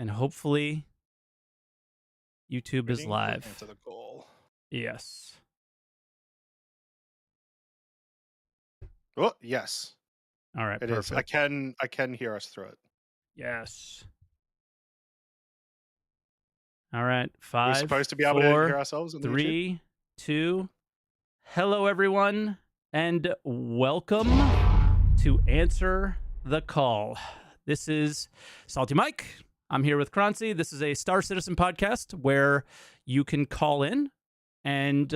and hopefully YouTube is Waiting to live. answer the call. Yes. Oh, yes, All right, it is. I perfect. can hear us through it. Yes. All right, We're 5, supposed to be able to hear 4, ourselves on the YouTube. 3, 2. Hello, everyone, and welcome to Answer the Call. This is SaltEMike. I'm here with Croncy. This is a Star Citizen podcast where you can call in and,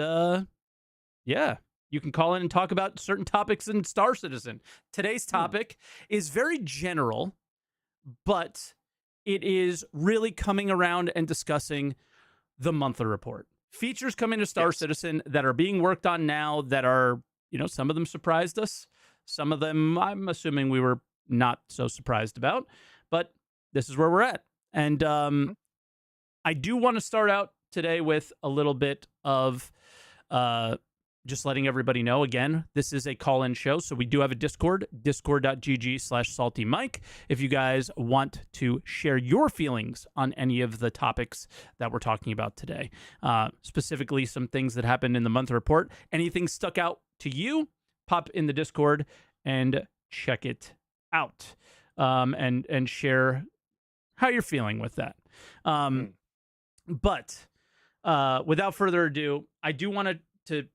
you can call in and talk about certain topics in Star Citizen. Today's topic is very general, but it is really coming around and discussing the monthly report. Features coming to Star Citizen that are being worked on now that are, some of them surprised us. Some of them, I'm assuming we were not so surprised about, but this is where we're at. And I do want to start out today with a little bit of just letting everybody know, again, this is a call-in show, so we do have a Discord, discord.gg/SaltEMike. If you guys want to share your feelings on any of the topics that we're talking about today, specifically some things that happened in the month report, anything stuck out to you, pop in the Discord and check it out, and share how you're feeling with that. But without further ado, I do want to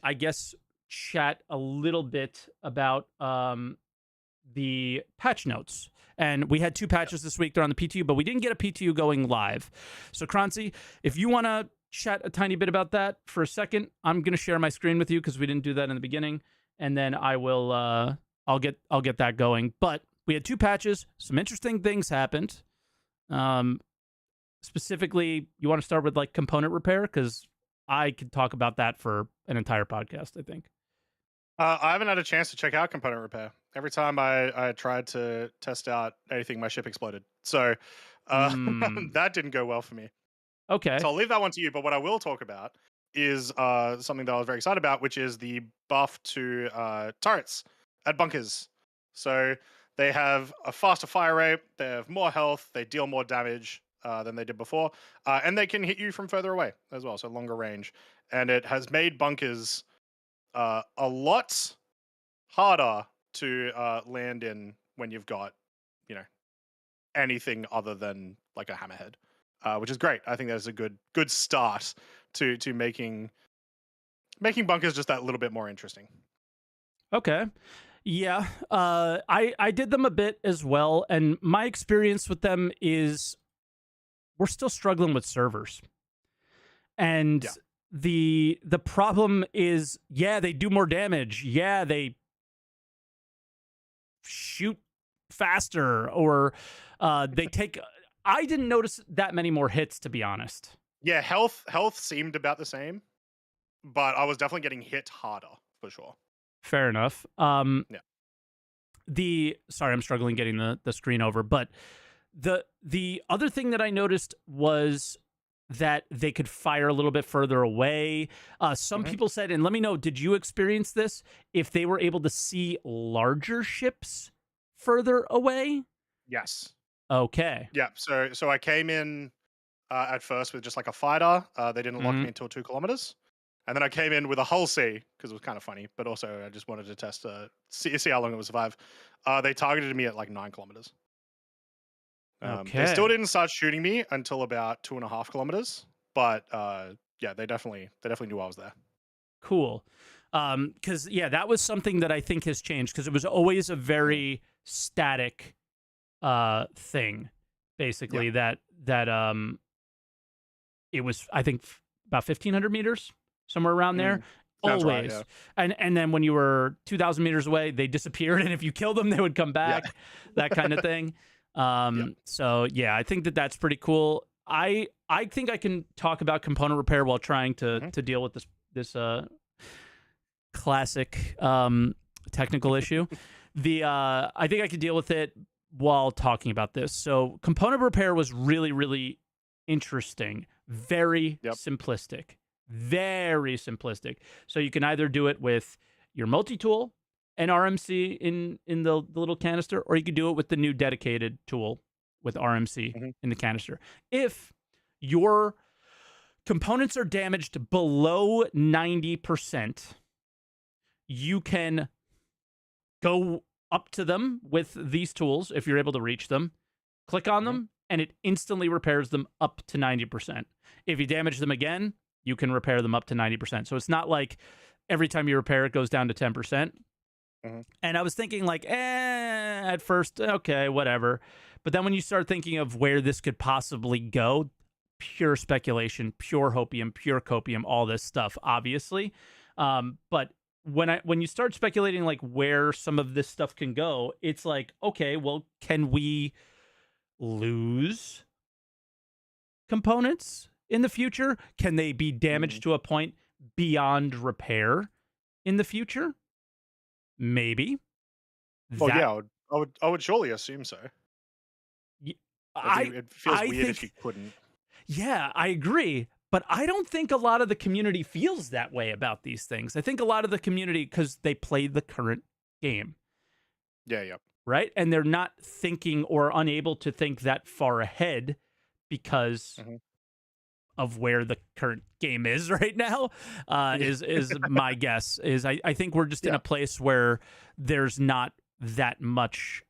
I guess, chat a little bit about the patch notes. And we had 2 patches this week. They're on the PTU, but we didn't get a PTU going live. So, Croncy, if you want to chat a tiny bit about that for a second, I'm going to share my screen with you because we didn't do that in the beginning. And then I will, I'll get that going. But we had 2 patches. Some interesting things happened. Specifically, you want to start with like component repair? Because I could talk about that for an entire podcast, I think. I haven't had a chance to check out component repair. Every time I tried to test out anything, my ship exploded. So that didn't go well for me. Okay. So I'll leave that one to you. But what I will talk about is something that I was very excited about, which is the buff to turrets at bunkers. So they have a faster fire rate, they have more health, they deal more damage than they did before, and they can hit you from further away as well, so longer range. And it has made bunkers a lot harder to land in when you've got, anything other than like a hammerhead, which is great. I think that is a good start to making bunkers just that little bit more interesting. Okay. Yeah. I did them a bit as well, and my experience with them is we're still struggling with servers. And the problem is, they do more damage. Yeah, they shoot faster, or they take... I didn't notice that many more hits, to be honest. Yeah, health seemed about the same, but I was definitely getting hit harder, for sure. Fair enough. Sorry, I'm struggling getting the screen over, but the other thing that I noticed was that they could fire a little bit further away. Some people said, and let me know, did you experience this, if they were able to see larger ships further away? Yes. Okay. Yeah, so I came in at first with just like a fighter. They didn't lock me until 2 kilometers. And then I came in with a hull C because it was kind of funny, but also I just wanted to test, see how long it would survive. They targeted me at like 9 kilometers. They still didn't start shooting me until about 2.5 kilometers, but they definitely knew I was there. Cool. Because that was something that I think has changed, because it was always a very static thing, basically. That it was, I think, about 1,500 meters, somewhere around there. Sounds Always. right, And then when you were 2,000 meters away, they disappeared, and if you killed them, they would come back. That kind of thing. So I think that's pretty cool. I think I can talk about component repair while trying to deal with this classic technical issue. I think I could deal with it while talking about this. So component repair was really, really interesting. Very simplistic. Very simplistic. So you can either do it with your multi-tool and RMC in the little canister, or you could do it with the new dedicated tool with RMC Mhm. in the canister. If your components are damaged below 90%, you can go up to them with these tools if you're able to reach them, click on Mhm. them, and it instantly repairs them up to 90%. If you damage them again, you can repair them up to 90%. So it's not like every time you repair it goes down to 10%. Mhm. And I was thinking like, at first, okay, whatever. But then when you start thinking of where this could possibly go, pure speculation, pure hopium, pure copium, all this stuff, obviously. But when you start speculating like where some of this stuff can go, it's like, okay, well, can we lose components in the future? Can they be Mm. damaged to a point beyond repair in the future? Maybe. Well, That yeah, I would surely assume so. y- I It feels I weird if you think couldn't. yeah, I agree. But I don't think a lot of the community feels that way about these things. I think a lot of the community, because they play the current game, Yeah, yeah. right? And they're not thinking or unable to think that far ahead because Mhm. of where the current game is right now. Yeah. Is my guess. Is I think we're just in Yeah. a place where there's not that much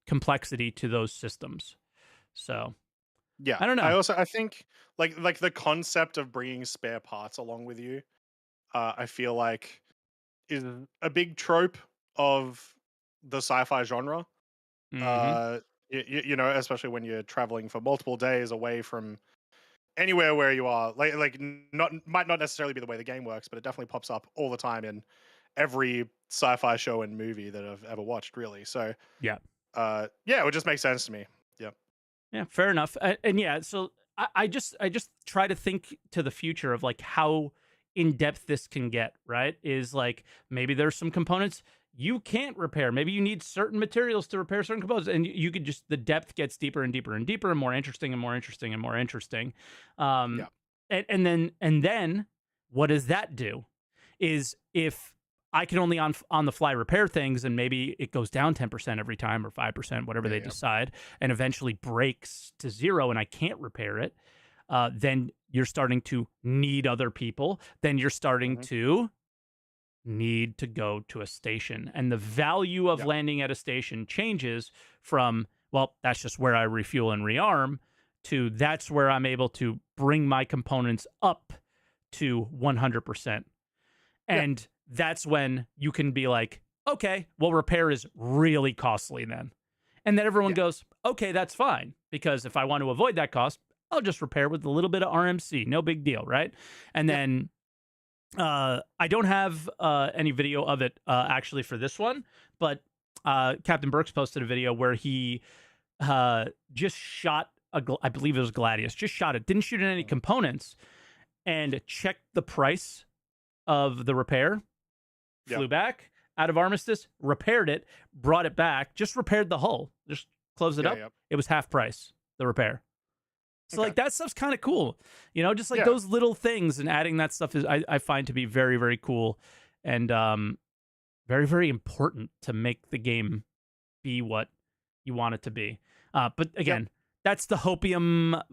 complexity to those systems. So Yeah. I don't know. I think like the concept of bringing spare parts along with you, I feel like is a big trope of the sci-fi genre. Hmm. Uh, especially when you're traveling for multiple days away from anywhere where you are. Not might not necessarily be the way the game works, but it definitely pops up all the time in every sci-fi show and movie that I've ever watched. Really, so Yeah. yeah, it would just make sense to me. Yeah. Yeah, fair enough. And yeah, so I just try to think to the future of like how in depth this can get. Right? Is like maybe there's some components you can't repair. Maybe you need certain materials to repair certain components, and you could just the depth gets deeper and deeper and deeper and more interesting and more interesting and more interesting. Um, Yeah. and then what does that do? Is if I can only on the fly repair things, and maybe it goes down 10% every time or 5%, whatever Yeah. they Yeah. decide, and eventually breaks to zero, and I can't repair it. Then you're starting to need other people. Then you're starting Hmm. to need to go to a station, and the value of Yeah. landing at a station changes from, well, that's just where I refuel and rearm, to that's where I'm able to bring my components up to 100%. Yeah. And that's when you can be like, okay, well, repair is really costly then. And then everyone Yeah. goes, okay, that's fine. Because if I want to avoid that cost, I'll just repair with a little bit of RMC. No big deal, right? And Yeah. then I don't have any video of it actually for this one, but Captain Burks posted a video where he just shot I believe it was Gladius, just shot it, didn't shoot in any Mhm. components, and checked the price of the repair, Yeah. flew back out of Armistice, repaired it, brought it back, just repaired the hull, just closed it Yeah. up. Yeah. It was half price, the repair. So Okay. like that stuff's kind of cool, just like Yeah. those little things, and adding that stuff is I find to be very, very cool, and very, very important to make the game be what you want it to be. But Yep. again, that's the hopium,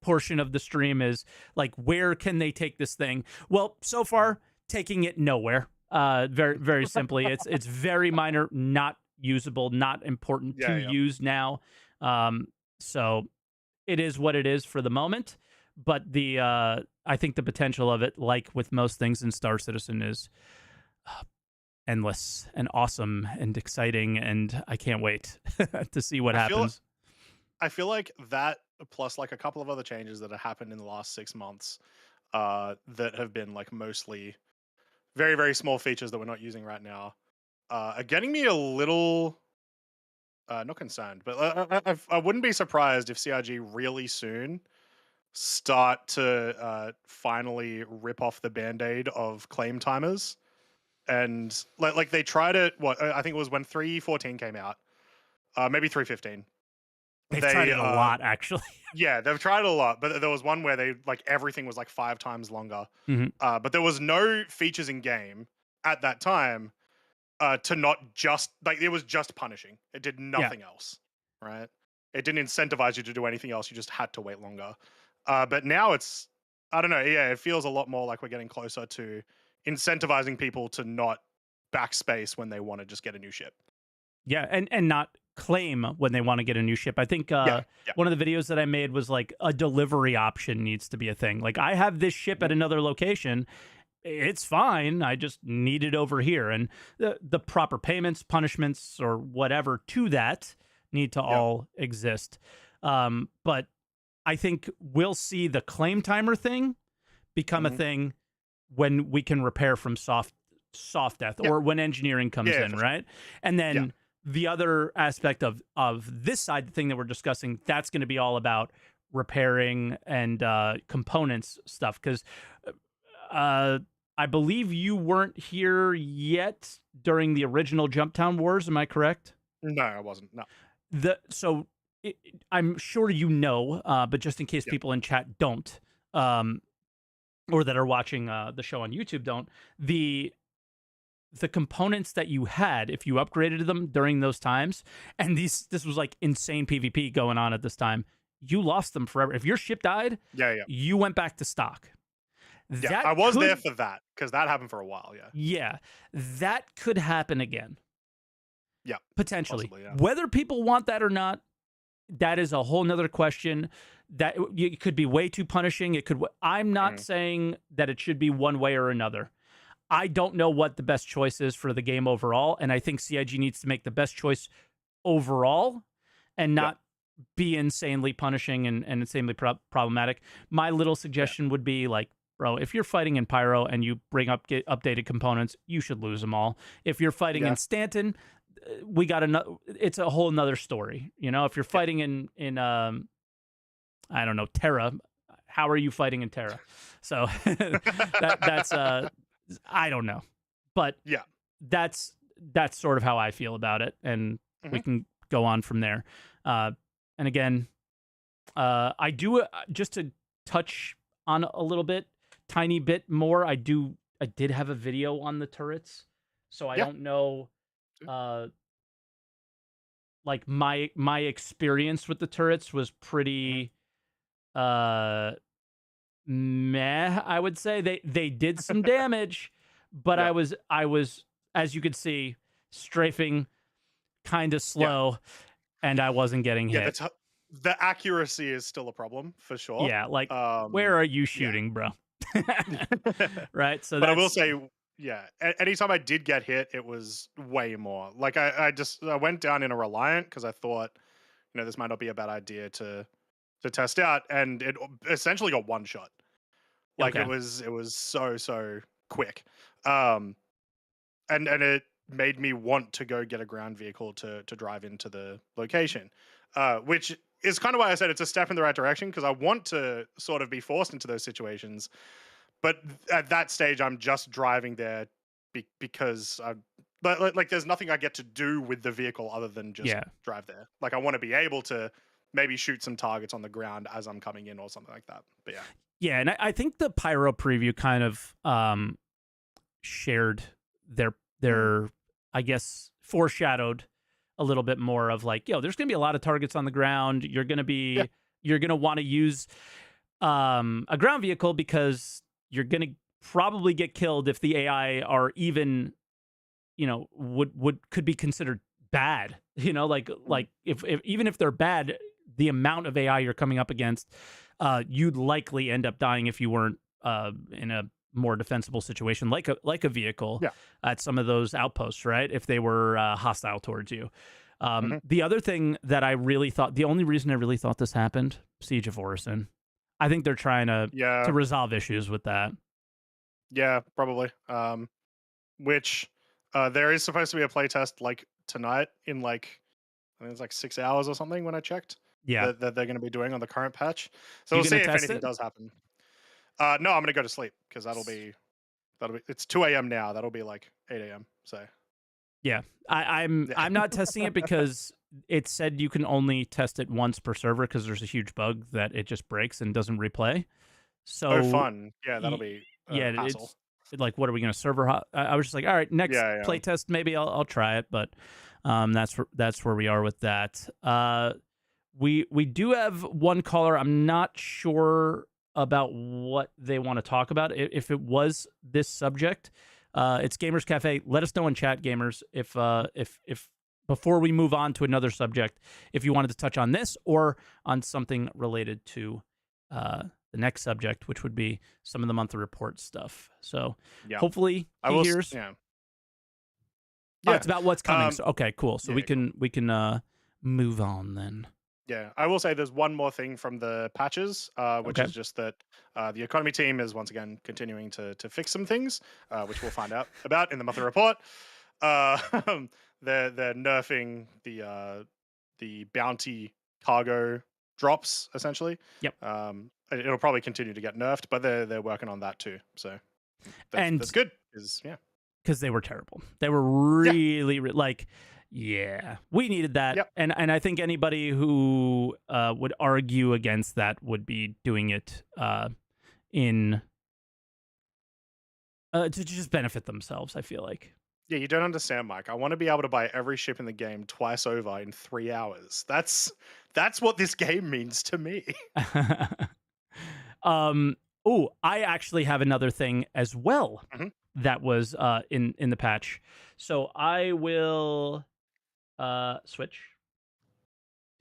portion of the stream, is like, where can they take this thing? Well, so Mhm. far, taking it nowhere. Very, very simply, it's very minor, not usable, not important to Yeah. Yeah. use now. So it is what it is for the moment. But the I think the potential of it, like with most things in Star Citizen, is endless and awesome and exciting, and I can't wait to see what I feel happens. I feel like that plus like a couple of other changes that have happened in the last 6 months, that have been like mostly very, very small features that we're not using right now, are getting me a little not concerned, but I wouldn't be surprised if CRG really soon start to finally rip off the band-aid of claim timers. And like they tried it, what I think it was when 3.14 came out, maybe 3.15. They've tried They it a lot, actually. Yeah, they've tried it a lot, but there was one where they like everything was like 5 times longer. Hmm. But there was no features in game at that time to not just like it was just punishing. It did Yeah. nothing else, right? It didn't incentivize you to do anything else. You just had to wait longer. But now it's, I don't know. Yeah, it feels a lot more like we're getting closer to incentivizing people to not backspace when they want to just get a new ship. Yeah, and not claim when they want to get a new ship. I think Yeah, yeah, one of the videos that I made was like a delivery option needs to be a thing. Like I have this ship at mhm, another location. It's fine. I just need it over here, and the proper payments, punishments, or whatever to that need to yeah, all exist. But I think we'll see the claim timer thing become a mhm, thing when we can repair from soft death yeah, or when engineering comes yeah, in, for sure. right? And Yeah, then the other aspect of this side, the thing that we're discussing, that's going to be all about repairing and components stuff. Because uh, I believe you weren't here yet during the original Jumptown Wars. Am I correct? no, I wasn't. No, I'm sure you know, but just in case yeah, people in chat don't, um, or that are watching the show on YouTube don't, the components that you had, if you upgraded them during those times, and this was like insane PvP going on at this time, you lost them forever. If your ship died, yeah, yeah, you went back to stock. yeah. That I was there could, for that because that happened for a while. Yeah, yeah, that could happen again, yeah, potentially. possibly. Yeah, Whether people want that or not, that is a whole nother question. That it could be way too punishing. It could. I'm not mm, saying that it should be one way or another. I don't know what the best choice is for the game overall, and I think CIG needs to make the best choice overall and yeah, not be insanely punishing and insanely problematic. My little yeah, suggestion would be like, bro, if you're fighting in Pyro and you bring up get updated components, you should lose them all. If you're fighting in yeah, Stanton, we got another. It's a whole nother story. You know, if you're yeah. fighting in I don't know, Terra, how are you fighting in Terra? So that's I don't know, but Yeah. that's that's sort of how I feel about it, and we Mhm. can go on from there. Uh, and again, I do just to touch on a little bit, tiny bit more. I did have a video on the turrets, so I Yeah. don't know. Uh, like my experience with the turrets was Mhm. pretty uh meh, I would say. They did some damage, but Yeah. I was, as you could see, strafing kind of Yeah. slow, and I wasn't getting Yeah, hit. the accuracy is still a problem for sure. Yeah, like Um, where are you yeah. shooting, bro? Right? So But I will that's say, yeah, anytime I did get hit, it was way more. Like I went down in a Reliant because I thought, this might not be a bad idea to test out, and it essentially got one shot. Like okay. it was so quick. Um, and it made me want to go get a ground vehicle to drive into the location, which is kind of why I said it's a step in the right direction because I want to sort of be forced into those situations. But at that stage, I'm just driving there because like there's nothing I get to do with the vehicle other than just Yeah. drive there. Like I want to be able to maybe shoot some targets on the ground as I'm coming in or something like that. But yeah, Yeah, and I think the Pyro preview kind of shared their mm, their I guess foreshadowed a little bit more of like, yo, there's gonna be a lot of targets on the ground. yeah, You're gonna want to use a ground vehicle because you're gonna probably get killed if the AI are even, would could be considered bad. mm, Like if even if they're bad, the amount of AI you're coming up against, you'd likely end up dying if you weren't in a more defensible situation, like a vehicle yeah, at some of those outposts, right? If they were hostile towards you. hmm, The other thing that I really thought, the only reason I really thought this happened, Siege of Orison. I think they're trying to yeah, resolve issues with that. yeah, probably. Which there is supposed to be a playtest like tonight in like I think it's like 6 hours or something when I checked Yeah, that they're going to be doing on the current patch. So you we'll see gonna if test anything it? does happen. No, I'm going to go to sleep because that'll be it's 2 a.m. now. That'll be like 8 a.m. So Yeah, I'm yeah. I'm not testing it because it said you can only test it once per server because there's a huge bug that it just breaks and doesn't replay. Oh, So, fun. Yeah, that'll be yeah, hassle. it's like, what are we going to server? I was just like, all right, next Yeah, yeah. playtest, maybe I'll try it, but that's where we are with that. we do have one caller. I'm not sure about what they want to talk about. If it was this subject, it's Gamers Cafe. Let us know in chat, gamers, if before we move on to another subject, if you wanted to touch on this or on something related to the next subject, which would be some of the monthly report stuff. So hopefully he hears. Yeah. Oh, it's about what's coming. So, okay, cool. So yeah, we can move on then. Yeah, I will say there's one more thing from the patches, which is just that the economy team is once again continuing to fix some things, which we'll find out about in the monthly report. They're nerfing the bounty cargo drops essentially. Yep. It'll probably continue to get nerfed, but they're working on that too. So that's good. Because they were terrible. They were really like. Yeah, we needed that, and I think anybody who would argue against that would be doing it in to just benefit themselves. I feel like. Yeah, you don't understand, Mike. I want to be able to buy every ship in the game twice over in 3 hours. That's what this game means to me. Oh, I actually have another thing as well that was in the patch. So I will switch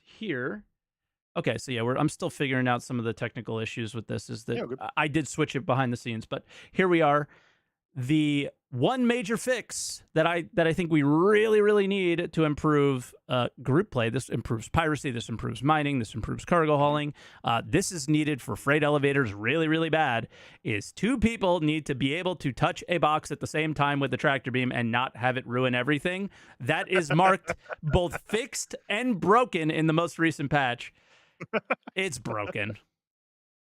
here. Okay, so yeah, I'm still figuring out some of the technical issues with this. Is that I did switch it behind the scenes, but here we are. The one major fix that I think we really need to improve group play. This improves piracy. This improves mining. This improves cargo hauling. This is needed for freight elevators really bad. Is 2 people need to be able to touch a box at the same time with the tractor beam and not have it ruin everything. That is marked both fixed and broken in the most recent patch. It's broken.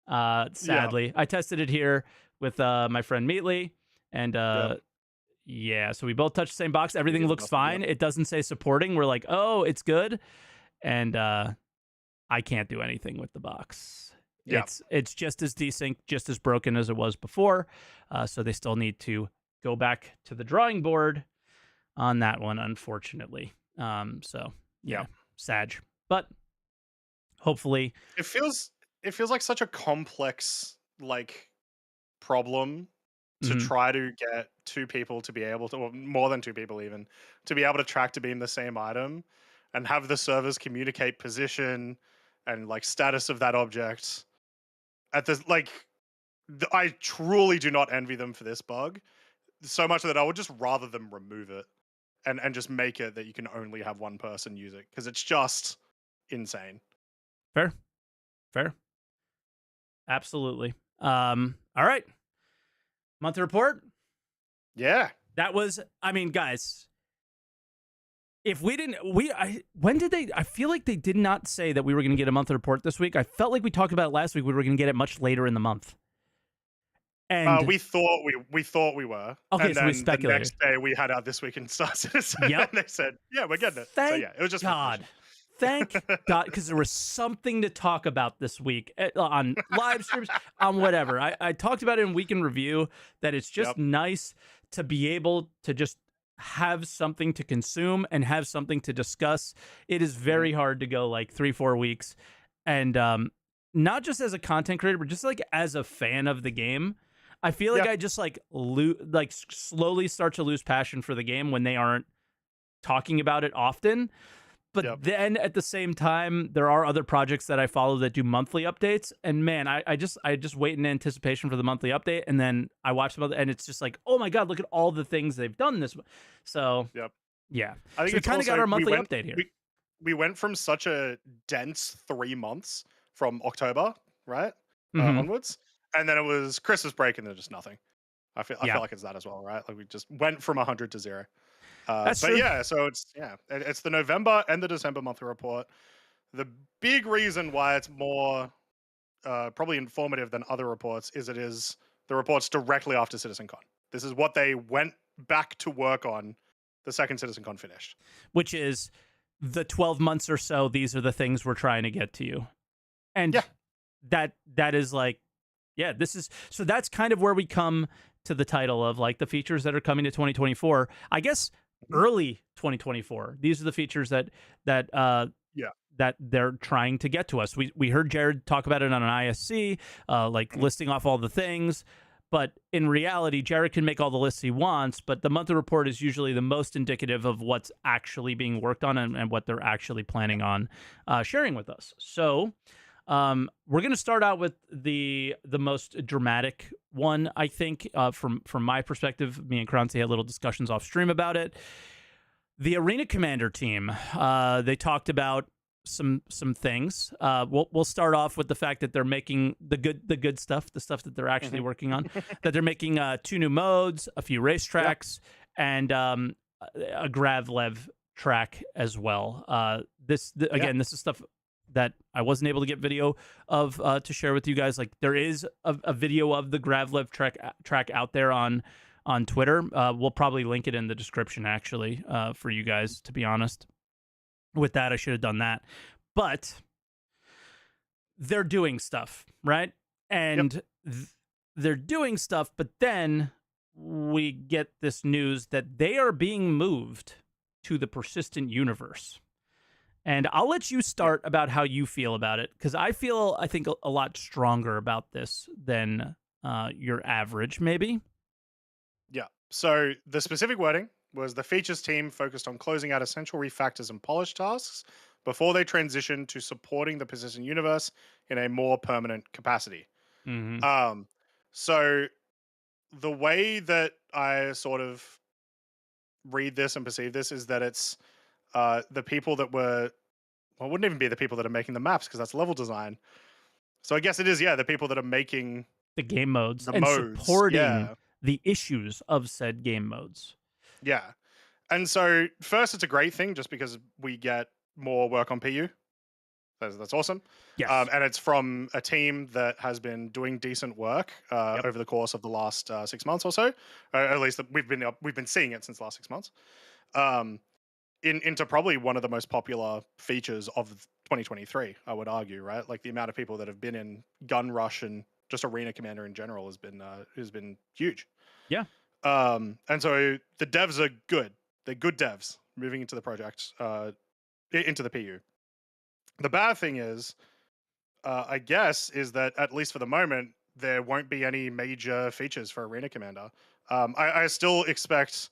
Sadly, I tested it here with my friend Meatley. And yeah, so we both touch the same box. Everything looks fine. It doesn't say supporting. We're like, oh, it's good. And I can't do anything with the box. It's just as desync, just as broken as it was before. So they still need to go back to the drawing board on that one, unfortunately. So yeah, Sag. But hopefully, it feels like such a complex problem. To try to get 2 people to be able to, or more than 2 people even, to be able to tractor beam the same item and have the servers communicate position and status of that object. At this, I truly do not envy them for this bug. So much that I would just rather them remove it and just make it that you can only have one person use it, because it's just insane. Fair. Absolutely. All right. Monthly report? Yeah. That was, I mean, guys, if we didn't, when did they, I feel like they did not say that we were going to get a monthly report this week. I felt like we talked about it last week. We were going to get it much later in the month. And we thought we were. Okay, and so then we speculated. The next day we had our This Week in Star Citizen. Yep. And they said, yeah, we're getting it. Thank so yeah, it was just God. Thank God, because there was something to talk about this week on live streams, on whatever. I talked about it in Week in Review, that it's just nice to be able to just have something to consume and have something to discuss. It is very hard to go 3-4 weeks. And not just as a content creator, but just as a fan of the game. I feel like I just slowly start to lose passion for the game when they aren't talking about it often. But then at the same time, there are other projects that I follow that do monthly updates. And man, I just wait in anticipation for the monthly update. And then I watch them, and it's just oh my God, look at all the things they've done this. So yeah, I think so we kind of got our monthly update here. We went from such a dense 3 months from October, right? Onwards. And then it was Christmas break and then just nothing. I feel like it's that as well, right? We just went from 100 to 0. That's but true. yeah, so it's the November and the December monthly report. The big reason why it's more probably informative than other reports is it is the reports directly after CitizenCon. This is what they went back to work on the second CitizenCon finished. Which is the 12 months or so, these are the things we're trying to get to you. And that is this is, so that's kind of where we come to the title of the features that are coming to 2024. I guess early 2024. These are the features that that they're trying to get to us. We heard Jared talk about it on an ISC, listing off all the things. But in reality, Jared can make all the lists he wants, but the monthly report is usually the most indicative of what's actually being worked on and what they're actually planning on sharing with us. So we're going to start out with the most dramatic one, I think, from my perspective. Me and Croncy had little discussions off stream about it. The Arena Commander team, they talked about some things. We'll start off with the fact that they're making the good stuff, the stuff that they're actually working on. That they're making 2 new modes, a few racetracks, and a Gravlev track as well. This is stuff that I wasn't able to get video of to share with you guys. Like, there is a video of the Gravlev track out there on Twitter. We'll probably link it in the description, actually, for you guys, to be honest. With that, I should have done that. But they're doing stuff, right? And they're doing stuff, but then we get this news that they are being moved to the persistent universe. And I'll let you start about how you feel about it, because I think, a lot stronger about this than your average, maybe. Yeah. So the specific wording was the features team focused on closing out essential refactors and polish tasks before they transition to supporting the persistent universe in a more permanent capacity. So the way that I sort of read this and perceive this is that it's the people that were, well, it wouldn't even be the people that are making the maps, because that's level design. So I guess it is, the people that are making the game modes the and modes, supporting the issues of said game modes. Yeah. And so first, it's a great thing just because we get more work on PU. That's awesome. Yes. And it's from a team that has been doing decent work over the course of the last 6 months or so. At least we've been seeing it since the last 6 months. Into probably one of the most popular features of 2023, I would argue, right? Like, the amount of people that have been in Gun Rush and just Arena Commander in general has been huge. Yeah. And so the devs are good. They're good devs moving into the project, into the PU. The bad thing is, I guess, is that at least for the moment, there won't be any major features for Arena Commander. I still expect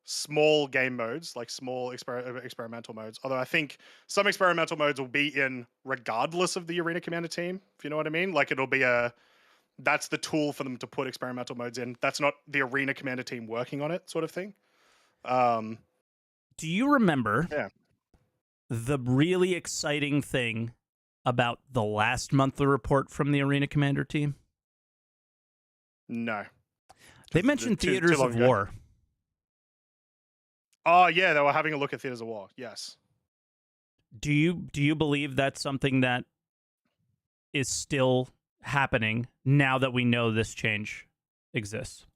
small game modes, like small experimental modes. Although I think some experimental modes will be in regardless of the Arena Commander team, if you know what I mean. Like, it'll be that's the tool for them to put experimental modes in. That's not the Arena Commander team working on it, sort of thing. Do you remember the really exciting thing about the last monthly report from the Arena Commander team? No. They mentioned Theaters of War. Oh, yeah, they were having a look at Theaters of War, yes. Do you believe that's something that is still happening now that we know this change exists?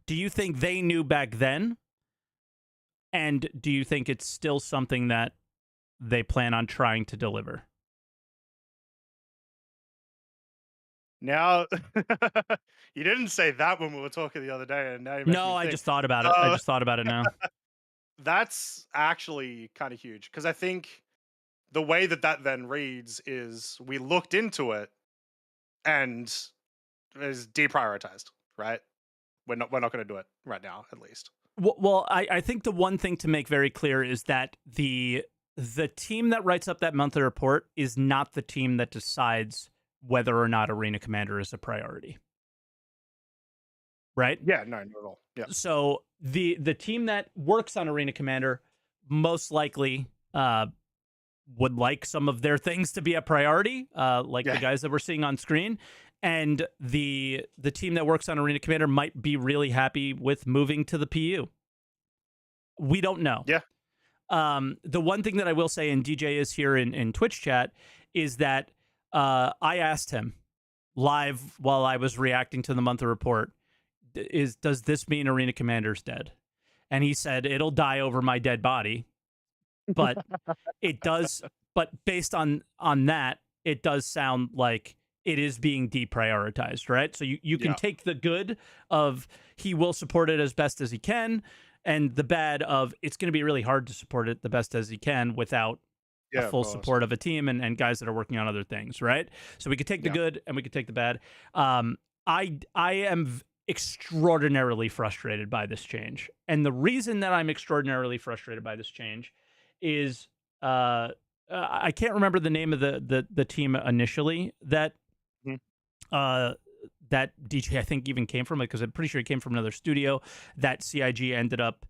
Do you think they knew back then? And do you think it's still something that they plan on trying to deliver? Now, you didn't say that when we were talking the other day, and now you No, I just thought about it. I just thought about it now. That's actually kind of huge, because I think the way that then reads is we looked into it and is deprioritized, right? We're not going to do it right now, at least. Well, I think the one thing to make very clear is that the team that writes up that monthly report is not the team that decides whether or not Arena Commander is a priority. Right? Yeah, no, not at all. Yeah. So the team that works on Arena Commander most likely would like some of their things to be a priority, the guys that we're seeing on screen. And the team that works on Arena Commander might be really happy with moving to the PU. We don't know. Yeah. The one thing that I will say, and DJ is here in Twitch chat, is that I asked him live while I was reacting to the monthly report, does this mean Arena Commander's dead? And he said, it'll die over my dead body. But it does. But based on that, it does sound like it is being deprioritized, right? So you can take the good of he will support it as best as he can, and the bad of it's going to be really hard to support it the best as he can without a Yeah, of full course. support of a team and guys that are working on other things, right? So we could take the Yeah. good and we could take the bad. I am extraordinarily frustrated by this change, and the reason that I'm extraordinarily frustrated by this change is I can't remember the name of the team initially that Mhm. uh, that DJ I think even came from it, because I'm pretty sure it came from another studio that CIG ended up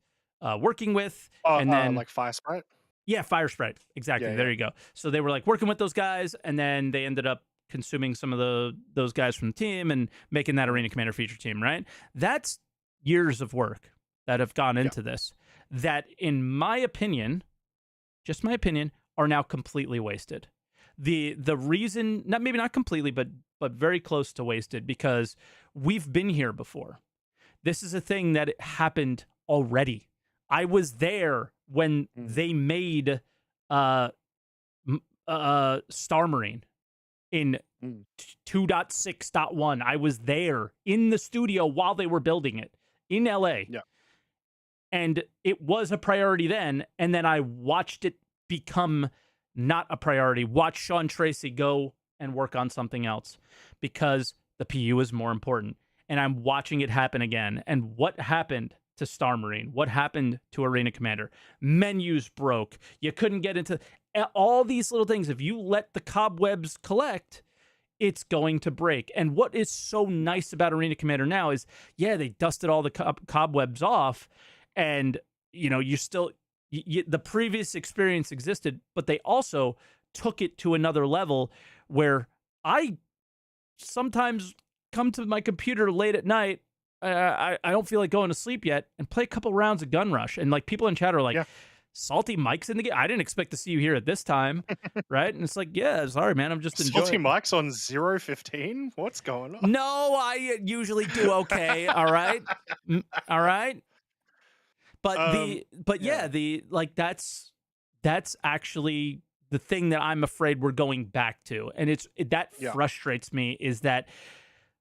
working with, Oh, and then like Fire Sprite? yeah, Fire Sprite. Exactly. Yeah, There yeah. you go. So they were like working with those guys, and then they ended up consuming some of those guys from the team and making that Mhm. Arena Commander feature team. Right. That's years of work that have gone Yeah. into this. That, in my opinion, just my opinion, are now completely wasted. The reason, not maybe not completely, but very close to wasted, because we've been here before. This is a thing that happened already. I was there when Mm. they made uh, Star Marine in Mm. 2.6.1. I was there in the studio while they were building it in LA. Yeah. And it was a priority then. And then I watched it become not a priority. Watch Sean Tracy go and work on something else because the PU is more important. And I'm watching it happen again. And what happened to Star Marine? What happened to Arena Commander? Menus broke. You couldn't get into all these little things. If you let the cobwebs collect, it's going to break. And what is so nice about Arena Commander now is, yeah, they dusted all the cobwebs off, and you still the previous experience existed, but they also took it to another level where I sometimes come to my computer late at night. I don't feel like going to sleep yet, and play a couple rounds of Gun Rush. And like people in chat are like, Yeah. SaltEMike's in the game. I didn't expect to see you here at this time, right? And it's like, yeah, sorry, man. I'm just Salty enjoying. Mike's on 015? What's going on? No, I usually do okay. All right, all right. But Yeah. yeah, the like that's actually the thing that I'm afraid we're going back to, and that Yeah. frustrates me. Is that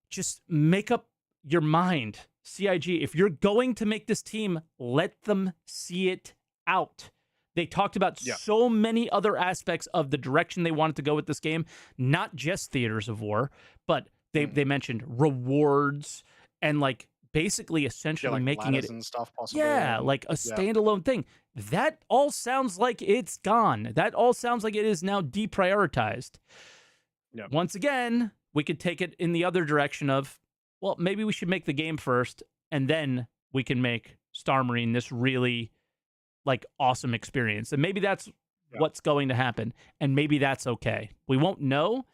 just make up your mind, CIG. If you're going to make this team, let them see it out. They talked about Yeah. so many other aspects of the direction they wanted to go with this game, not just Theaters of War, but they mentioned rewards and like basically Yeah, essentially like making ladders it, and stuff possibly, yeah, and like a yeah. standalone thing. That all sounds like it's gone. That all sounds like it is now deprioritized. Yeah. Once again, we could take it in the other direction of, well, maybe we should make the game first, and then we can make Star Marine this really like awesome experience. And maybe that's Yeah. what's going to happen. And maybe that's okay. We won't know,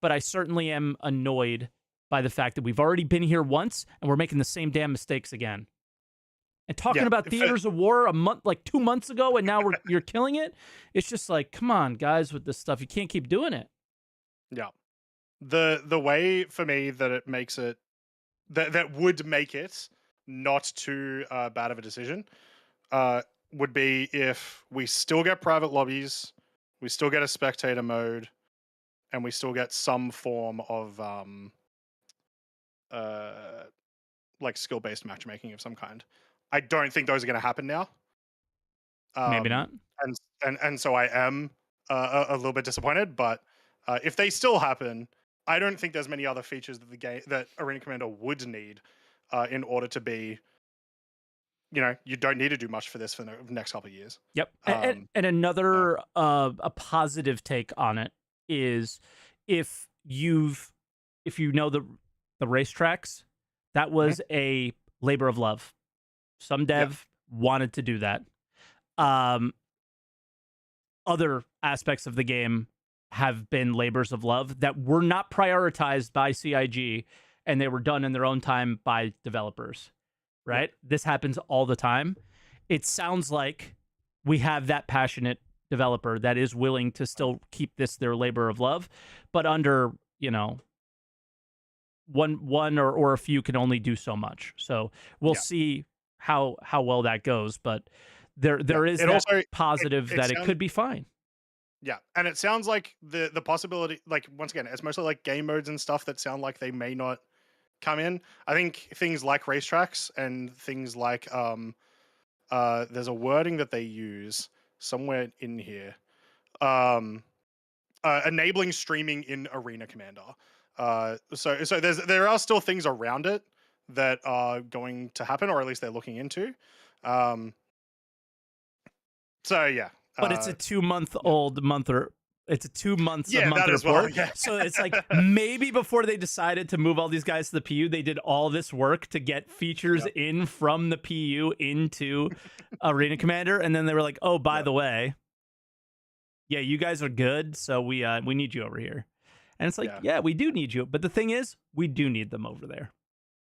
but I certainly am annoyed by the fact that we've already been here once and we're making the same damn mistakes again. And talking Yeah. about Theaters of War a month, like 2 months ago, and now you're killing it. It's just like, come on, guys, with this stuff. You can't keep doing it. Yeah. The way for me that it makes it that would make it not too bad of a decision would be if we still get private lobbies, we still get a spectator mode, and we still get some form of uh like skill based matchmaking of some kind. I don't think those are going to happen now. Maybe Um, not. and so I am a little bit disappointed. But if they still happen, I don't think there's many other features that the game that Arena Commander would need in order to be. You don't need to do much for this for the next couple of years. Yep. And Yeah. another a positive take on it is if you know the racetracks, that Mhm. was a labor of love. Some Yeah. dev wanted to do that. Um, Other aspects of the game have been labors of love that were not prioritized by CIG, and they were done in their own time by developers. Yeah. Right? This happens all the time. It sounds like we have that passionate developer that is willing to still keep this their labor of love, but under, one or a few can only do so much. So we'll Yeah. see how well that goes, but there Yeah. there is It that also positive it that it sounds could be fine. yeah, and it sounds like the possibility, like once again, it's mostly like game modes and stuff that sound like they may not come in. I think things like racetracks and things like there's a wording that they use somewhere in here. um, enabling streaming in Arena Commander. So there are still things around it that are going to happen, or at least they're looking into. Um, so yeah, But it's a uh, 2 month yeah, old month or it's a 2 months a yeah, month that as well. report. Yeah, So it's like maybe before they decided to move all these guys to the PU, they did all this work to get features yeah, in from the PU into Arena Commander, and then they were like, "Oh, by yeah, the way, yeah, you guys are good, so we need you over here." And it's like, yeah, yeah, we do need you, but the thing is, we do need them over there.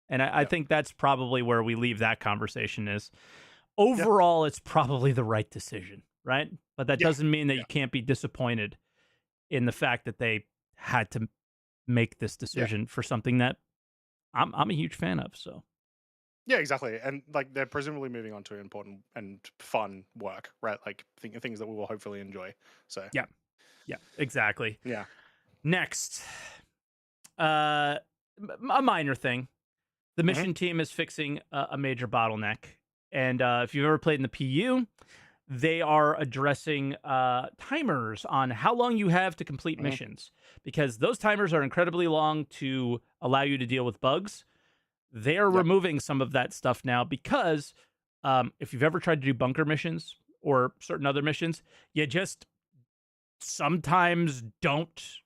And I yeah, think that's probably where we leave that conversation is yeah, overall, it's probably the right decision, right? But that yeah, doesn't mean that yeah, you can't be disappointed in the fact that they had to make this yeah. decision for something that I'm a huge fan of. So Yeah, exactly. And like they're presumably moving on to important and fun work, right? Like things that we will hopefully enjoy. So yeah, yeah, exactly. yeah. Next, uh, a minor thing. The Hmm. mission team is fixing a major bottleneck, and if you've ever played in the PU, they are addressing timers on how long you have to complete Hmm. missions because those timers are incredibly long to allow you to deal with bugs. They are Yep. removing some of that stuff now because if you've ever tried to do bunker missions or certain other missions, you just sometimes don't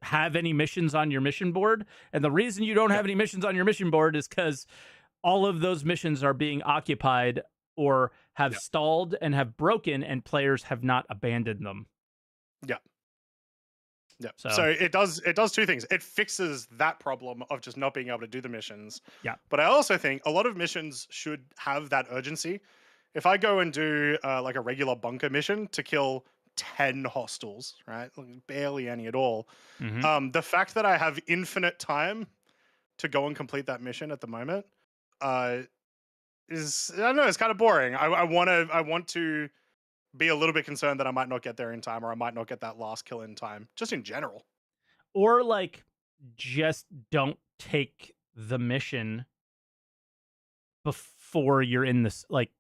have any missions on your mission board. And the reason you don't Yep. have any missions on your mission board is because all of those missions are being occupied or have Yep. stalled and have broken, and players have not abandoned them. Yep. Yep. So So, it does two things. It fixes that problem of just not being able to do the missions. yeah. But I also think a lot of missions should have that urgency. If I go and do like a regular bunker mission to kill 10 hostiles, right? Like, barely any at all. Hmm. The fact that I have infinite time to go and complete that mission at the moment uh, is, I don't know, it's kind of boring. I want to be a little bit concerned that I might not get there in time, or I might not get that last kill in time, just in general. Or like, just don't take the mission before you're in this, like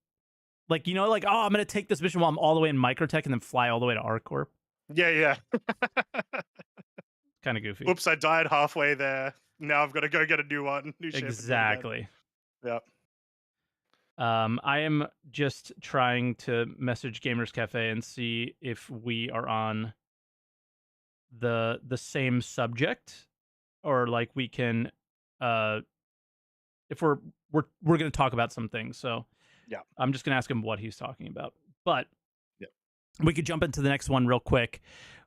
like, oh, I'm gonna take this mission while I'm all the way in Microtech and then fly all the way to ArcCorp. Yeah, yeah. Kind of goofy. Oops, I died halfway there. Now I've got to go get a new one, new ship, and do it again. Exactly. Yeah. I am just trying to message Gamers Cafe and see if we are on the same subject, or like we can uh if we're going to talk about some things. So Yeah. I'm just going to ask him what he's talking about. But Yeah. we could jump into the next one real quick,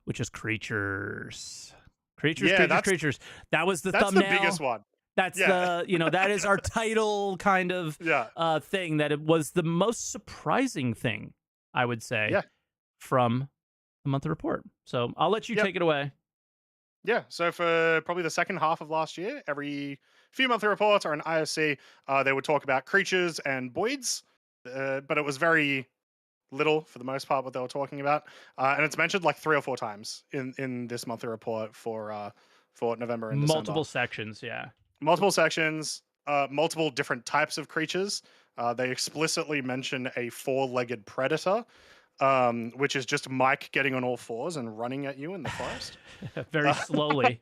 which is creatures. Creatures, Yeah, creatures, creatures. That was the that's the thumbnail. biggest one. That's Yeah. that is our title kind of Yeah. thing, that it was the most surprising thing, I would say, Yeah. from the monthly report. So I'll let you Yep. take it away. Yeah. So for probably the second half of last year, every few monthly reports or an ISC, they would talk about creatures and voids, but it was very little for the most part what they were talking about, and it's mentioned like 3 or 4 times in this monthly report for November and December. Multiple sections, yeah. Multiple sections, multiple different types of creatures. They explicitly mention a four-legged predator, which is just Mike getting on all fours and running at you in the forest. Very slowly.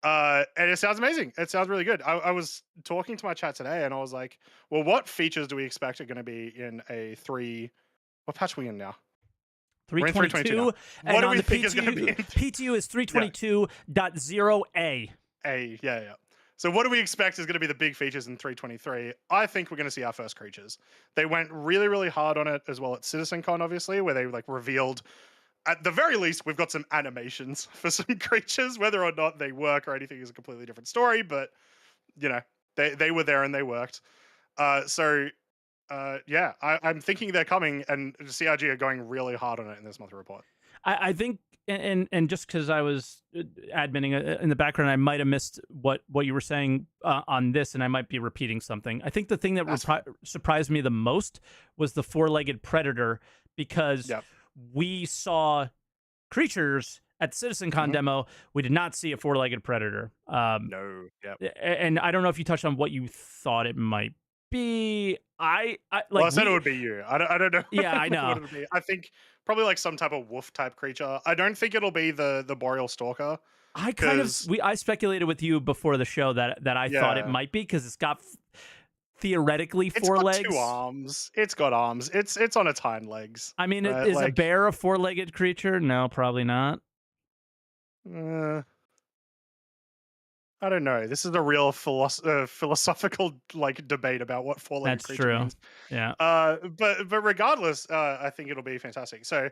And it sounds amazing. It sounds really good. I was talking to my chat today, and I was like, "Well, what features do we expect are going to be in a three? What patch are we in now? We're in 322 322, now. What and do on we the think is going to be in PTU is yeah, 322.0A. yeah. So what do we expect is going to be the big features in 323? I think we're going to see our first creatures. They went really, really hard on it as well at CitizenCon, obviously, where they like revealed. At the very least, we've got some animations for some creatures. Whether or not they work or anything is a completely different story. But you know, they were there and they worked. Yeah, I'm thinking they're coming, and CRG are going really hard on it in this monthly report. I think, and just because I was adminning in the background, I might have missed what you were saying on this, and I might be repeating something. I think the thing that surprised me the most was the four-legged predator, because Yep. we saw creatures at the CitizenCon Mhm. demo. We did not see a four-legged predator. No. Yep. And I don't know if you touched on what you thought it might be I Well, like I said it we would be you. I don't know yeah, I what know. it'll be. I think probably like some type of wolf type creature. I don't think it'll be the boreal stalker I kind of because I speculated with you before the show that I thought it yeah, might be because it's got theoretically it's four got two legs. arms. It's got arms. It's on its hind legs, I mean, right? is a Like, bear a four-legged creature? No, probably not. uh, I don't know. This is a real philosophical like debate about what four-legged That's creature true. means. Yeah. But regardless, I think it'll be fantastic. So,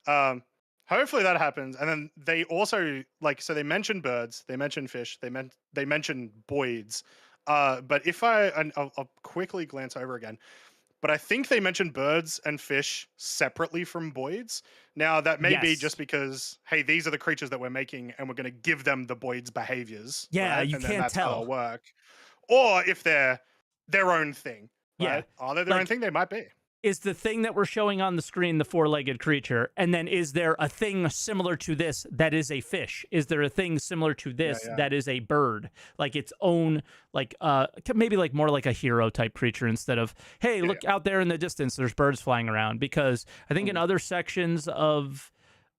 um, hopefully that happens. And then they also like so they mentioned birds, they mentioned fish, they mentioned boids. But if and I'll quickly glance over again. But I think they mentioned birds and fish separately from boids. Now that may be just Yes. because hey, these are the creatures that we're making, and we're going to give them the boids' behaviors, Yeah, right? you And then can't that's how they'll tell. work. Or if they're their own thing, Yeah. right? Are they their own Like, thing? They might be. is the thing that we're showing on the screen the four-legged creature? And then is there a thing similar to this that is a fish? Is there a thing similar to Yeah, this yeah. that is a bird? Like its own, like maybe like more like a hero type creature instead of, hey, Yeah, look out there in the distance, there's birds flying around. Because I think in mm, other sections of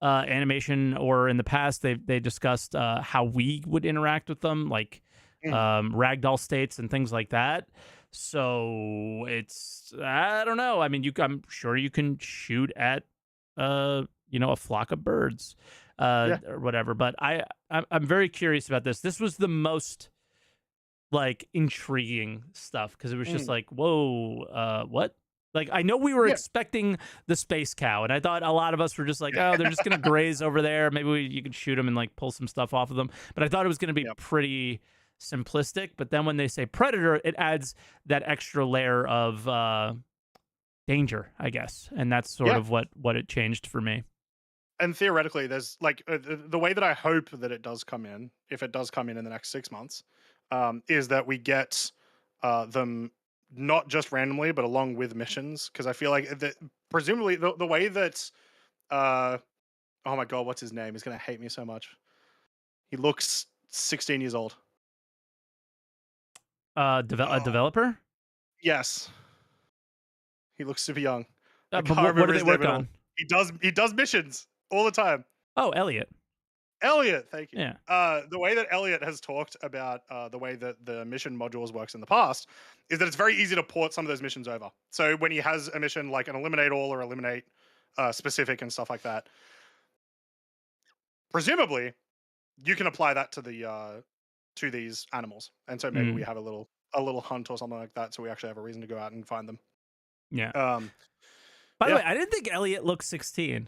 animation or in the past they discussed how we would interact with them, like mm. ragdoll states and things like that. So it's I don't know. I mean, I'm sure you can shoot at a flock of birds Yeah. or whatever. But I'm very curious about this. This was the most like intriguing stuff because it was just Mm. like, whoa, what? Like I know we were Yeah. expecting the space cow, and I thought a lot of us were just like, Yeah. oh, they're just gonna graze over there. Maybe you could shoot them and like pull some stuff off of them. But I thought it was gonna be Yep. pretty simplistic. But then when they say predator, it adds that extra layer of danger, I guess, and that's sort Yeah. of what it changed for me. And theoretically, there's like the way that I hope that it does come in, if it does come in the next 6 months, is that we get them not just randomly, but along with missions. Because I feel like that presumably the way that uh, oh my god, what's his name? He's gonna hate me so much. He looks 16 years old. A Oh, developer. yes, he looks super young. I But can't what do remember they his name work at all. on? He does missions all the time. Oh, Elliot. Elliot, thank you. Yeah. The way that Elliot has talked about the way that the mission modules works in the past is that it's very easy to port some of those missions over. So when he has a mission like an eliminate all or eliminate specific and stuff like that, presumably you can apply that to these animals. And so maybe we Mm, have a little hunt or something like that, so we actually have a reason to go out and find them. yeah. Um, By the yeah. way, I didn't think Elliot looked 16.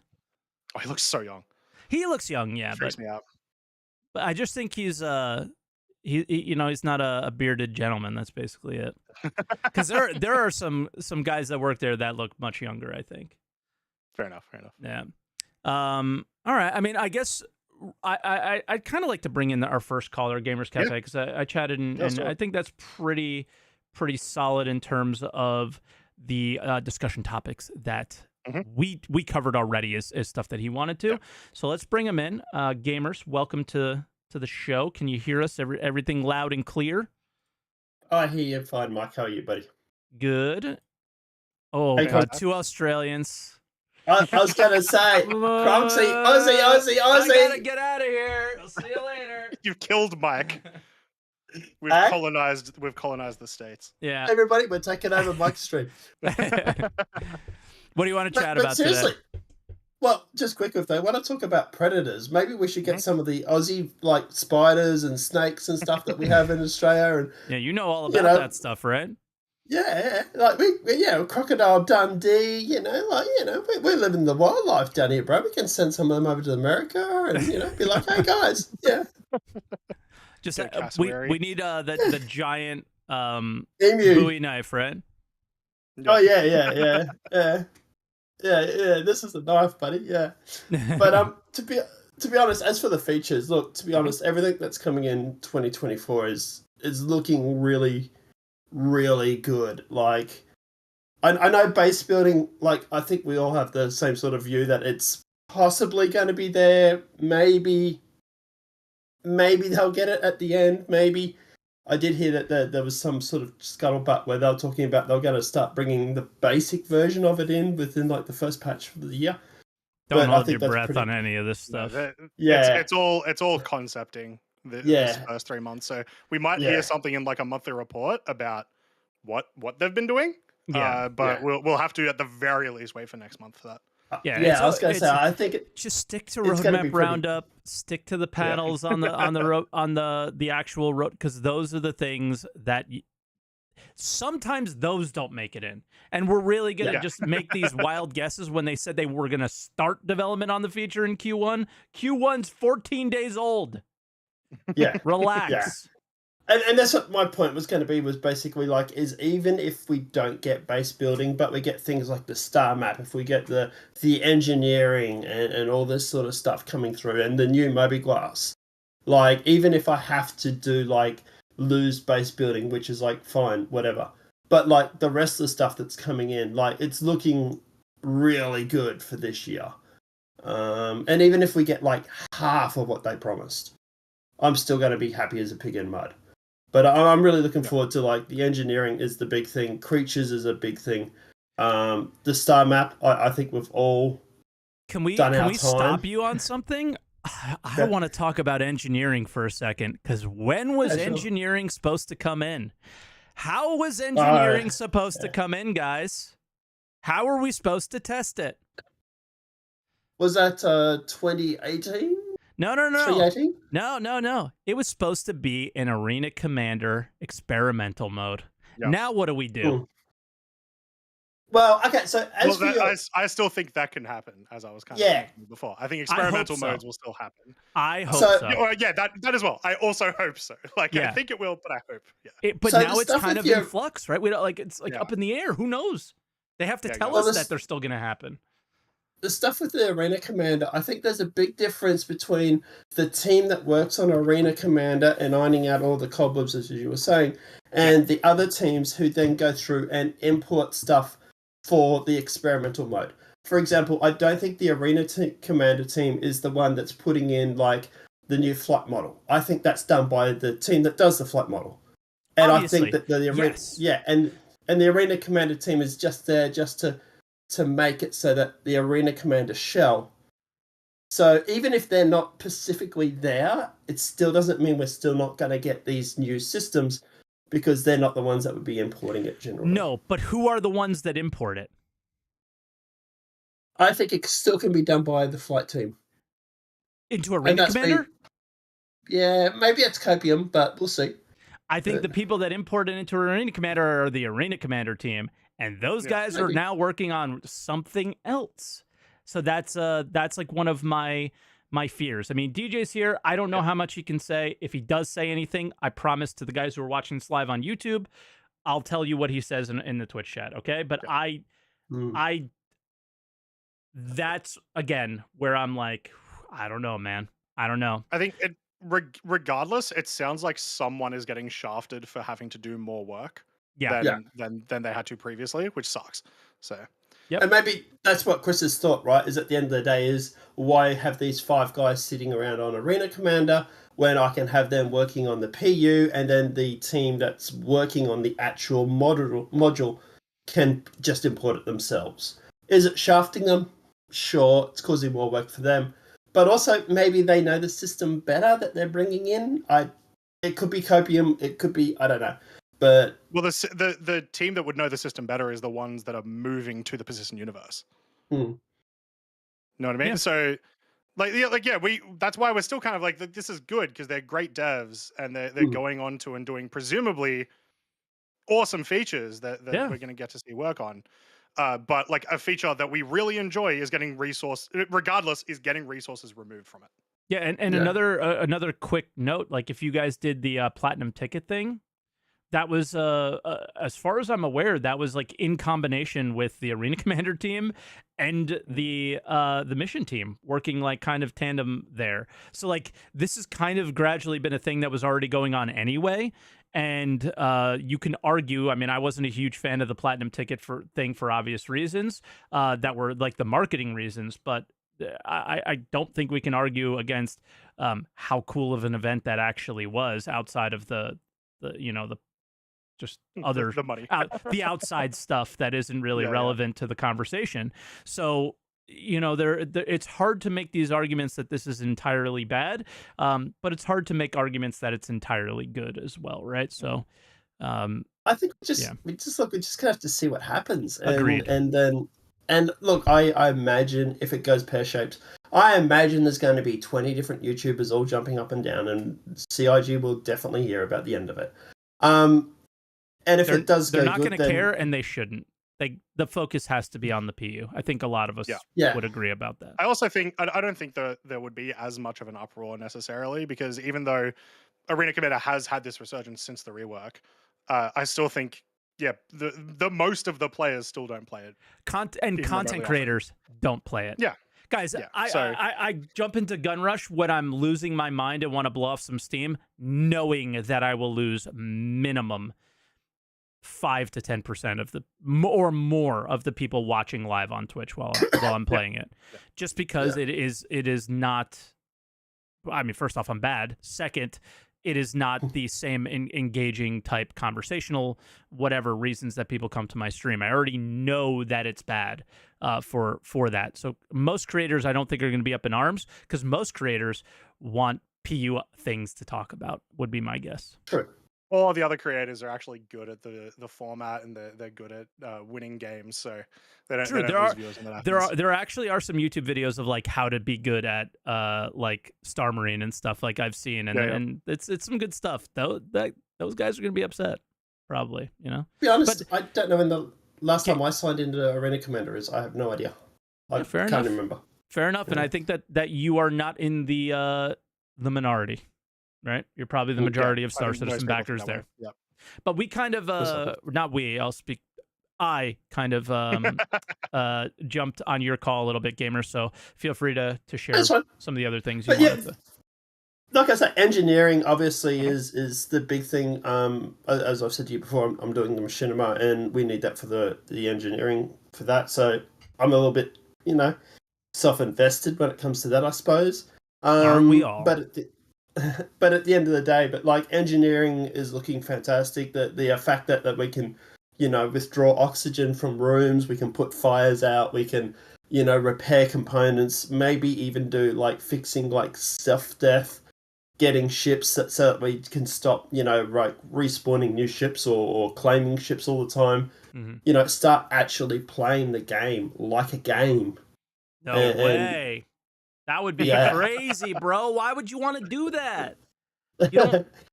Oh, he looks so young. He looks young, yeah, Freaks me out. but I just think he's he's not a bearded gentleman. That's basically it. Because there are some guys that work there that look much younger. I think. Fair enough. Fair enough. Yeah. All right. I mean, I guess I'd kind of like to bring in our first caller, Gamers Yeah. Cafe, because I chatted and So I think that's pretty solid in terms of the discussion topics that mhm. we covered already is stuff that he wanted to. Yeah. So let's bring him in. Gamers, welcome to the show. Can you hear us? Everything loud and clear? I hear you fine, Mike. How are you, buddy? Good. Oh Hey, God, Croncy. two Australians. I was going to say, Croncy, Aussie, Aussie, I gotta Aussie. get out of here. I'll see you later. You've killed Mike. We've Eh? colonized the states. Yeah. Everybody, we're taking over Mike's stream. What do you want to chat But about seriously, today? well, just quick if they want to talk about predators, maybe we should get Mhm. some of the Aussie like spiders and snakes and stuff that we have in Australia, and Yeah, you know all you about know, that stuff, right? yeah, like we Crocodile Dundee, we're living the wildlife down here, bro. We can send some of them over to America, and be like, hey guys, yeah, Just Get a we cassowary. need the giant emu. Bowie knife, right? Oh yeah. This is a knife, buddy. Yeah, but to be honest, as for the features, look, to be honest, everything that's coming in 2024 is looking really, really good. Like, I know base building. Like, I think we all have the same sort of view that it's possibly going to be there. Maybe they'll get it at the end. Maybe, I did hear that there was some sort of scuttlebutt where they were talking about they were going to start bringing the basic version of it in within like the first patch for the year. Don't But I hold your think that's breath pretty. on any of this No, stuff. Yeah, it's all concepting this yeah, first 3 months. So we might hear yeah, something in like a monthly report about what they've been doing. Yeah. But yeah. we'll have to at the very least wait for next month for that. Yeah, Yeah, I was going to say, I think just stick to it's going to roadmap be pretty. roundup, stick to the Yeah. panels on the road on the actual road, because those are the things that sometimes those don't make it in. And we're really gonna Yeah. just make these wild guesses when they said they were gonna start development on the feature in Q1. Q1's 14 days old. Yeah, Relax. and that's what my point was going to be, was basically like, is even if we don't get base building, but we get things like the star map, if we get the engineering and all this sort of stuff coming through, and the new mobiGlass, like, even if I have to do like lose base building, which is like fine, whatever, but like the rest of the stuff that's coming in, like, it's looking really good for this year. And even if we get like half of what they promised, I'm still going to be happy as a pig in mud. But I'm really looking forward to, like, the engineering is the big thing. Creatures is a big thing. The star map, I think we've all Can we done our time. stop you on something? I want to talk about engineering for a second, because when was Yeah, sure. engineering supposed to come in? How was engineering supposed to come in, guys? How are we supposed to test it? Was that 2018? No. 2018? No. It was supposed to be an Arena Commander experimental mode. Yep. Now what do we do? Well, okay, so as I still think that can happen, as I was kind of mentioning before. I think I hope experimental so. modes will still happen. I hope So- so. Yeah, that as well. I also hope so. Like, Yeah. I think it will, but I hope. Yeah. But So now the it's stuff kind with of in your- flux, right? We don't, like, it's like Yeah. up in the air. Who knows? They have to Yeah, tell exactly. us Well, that they're still going to happen. The stuff with the Arena Commander, I think there's a big difference between the team that works on Arena Commander and ironing out all the cobwebs, as you were saying, and the other teams who then go through and import stuff for the experimental mode. For example, I don't think the Arena Commander team is the one that's putting in, like, the new flight model. I think that's done by the team that does the flight model. And Obviously, I think that the Arena, yes. and the Arena Commander team is just there just to make it so that the Arena Commander shell. So even if they're not specifically there, it still doesn't mean we're still not going to get these new systems, because they're not the ones that would be importing it generally. No, but who are the ones that import it? I think it still can be done by the flight team. Into Arena Commander? Yeah, maybe it's Copium, but we'll see. I think the people that import it into Arena Commander are the Arena Commander team, and those guys are now working on something else. So that's like one of my fears. I mean, DJ's here. I don't know how much he can say. If he does say anything, I promise to the guys who are watching this live on YouTube, I'll tell you what he says in the Twitch chat, okay? But that's, again, where I'm like, I don't know, man. I don't know. I think regardless, it sounds like someone is getting shafted for having to do more work than they had to previously, which sucks. So, and maybe that's what Chris has thought, right? Is at the end of the day, is why have these 5 guys sitting around on Arena Commander when I can have them working on the PU, and then the team that's working on the actual module can just import it themselves? Is it shafting them? Sure, it's causing more work for them. But also, maybe they know the system better that they're bringing in. It could be Copium. It could be, I don't know. But the team that would know the system better is the ones that are moving to the persistent universe. Know what I mean? Yeah. So, that's why we're still kind of like, this is good because they're great devs and they're going on to and doing presumably awesome features that we're going to get to see work on. But like a feature that we really enjoy is getting resources removed from it. Yeah, and another quick note, like if you guys did the platinum ticket thing, that was as far as I'm aware, that was like in combination with the Arena Commander team and the mission team working like kind of tandem there. So like this has kind of gradually been a thing that was already going on anyway. And you can argue, I mean, I wasn't a huge fan of the platinum ticket thing for obvious reasons that were like the marketing reasons, but I don't think we can argue against how cool of an event that actually was outside of the the just other the money. the outside stuff that isn't really Yeah, yeah. relevant to the conversation. So it's hard to make these arguments that this is entirely bad, but it's hard to make arguments that it's entirely good as well, right? So I think Yeah. we just gonna have to see what happens. Agreed. And look, I imagine if it goes pear-shaped, I imagine there's going to be 20 different YouTubers all jumping up and down, and CIG will definitely hear about the end of it. And if it does go they're not good, going to then care, and they shouldn't. The focus has to be on the PU. I think a lot of us Yeah. would agree about that. I also think I don't think that there would be as much of an uproar necessarily, because even though Arena Commander has had this resurgence since the rework, I still think the most of the players still don't play it. Content creators don't play it. Yeah. Guys, Yeah, I jump into Gun Rush when I'm losing my mind and want to blow off some steam, knowing that I will lose minimum 5 to 10% of the more of the people watching live on Twitch while I'm playing it, just because it is not. I mean, first off, I'm bad. Second, it is not the same engaging type conversational whatever reasons that people come to my stream. I already know that it's bad for that. So most creators, I don't think, are going to be up in arms, because most creators want PU things to talk about, would be my guess. True. All the other creators are actually good at the format, and they're good at winning games, so they don't. True, they don't lose viewers when that happens. there actually are some YouTube videos of like how to be good at like Star Marine and stuff, like I've seen, and it's some good stuff. Those guys are gonna be upset, probably. To be honest, I don't know when the last time I signed into Arena Commander is. I have no idea. I can't remember. Fair enough, and I think that you are not in the minority. Right, you're probably the majority of Star Citizen backers there. Yeah. But we kind of not we. I kind of jumped on your call a little bit, gamer. So feel free to share some of the other things you wanted to. Like I said, engineering obviously is the big thing. As I've said to you before, I'm doing the machinima, and we need that for the engineering for that. So I'm a little bit, self-invested when it comes to that, I suppose. Aren't we all? But at the end of the day, engineering is looking fantastic. The fact that we can, withdraw oxygen from rooms, we can put fires out, we can, repair components, maybe even do like fixing like self-death, getting ships so that we can stop, respawning new ships or claiming ships all the time. Mm-hmm. Start actually playing the game like a game. No way. That would be crazy, bro. Why would you want to do that?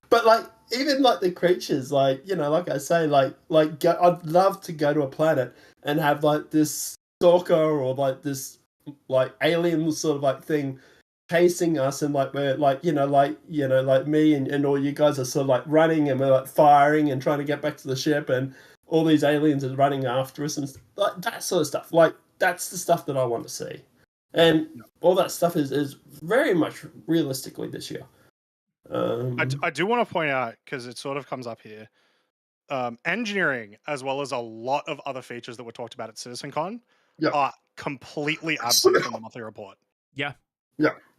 But even the creatures, like I say, I'd love to go to a planet and have this stalker or this alien sort of thing chasing us, and we're me and all you guys are sort of running, and we're firing and trying to get back to the ship, and all these aliens are running after us, and that sort of stuff. That's the stuff that I want to see. And all that stuff is very much realistically this year. I do want to point out, because it sort of comes up here, engineering, as well as a lot of other features that were talked about at CitizenCon, are completely absent from the monthly report. Yeah.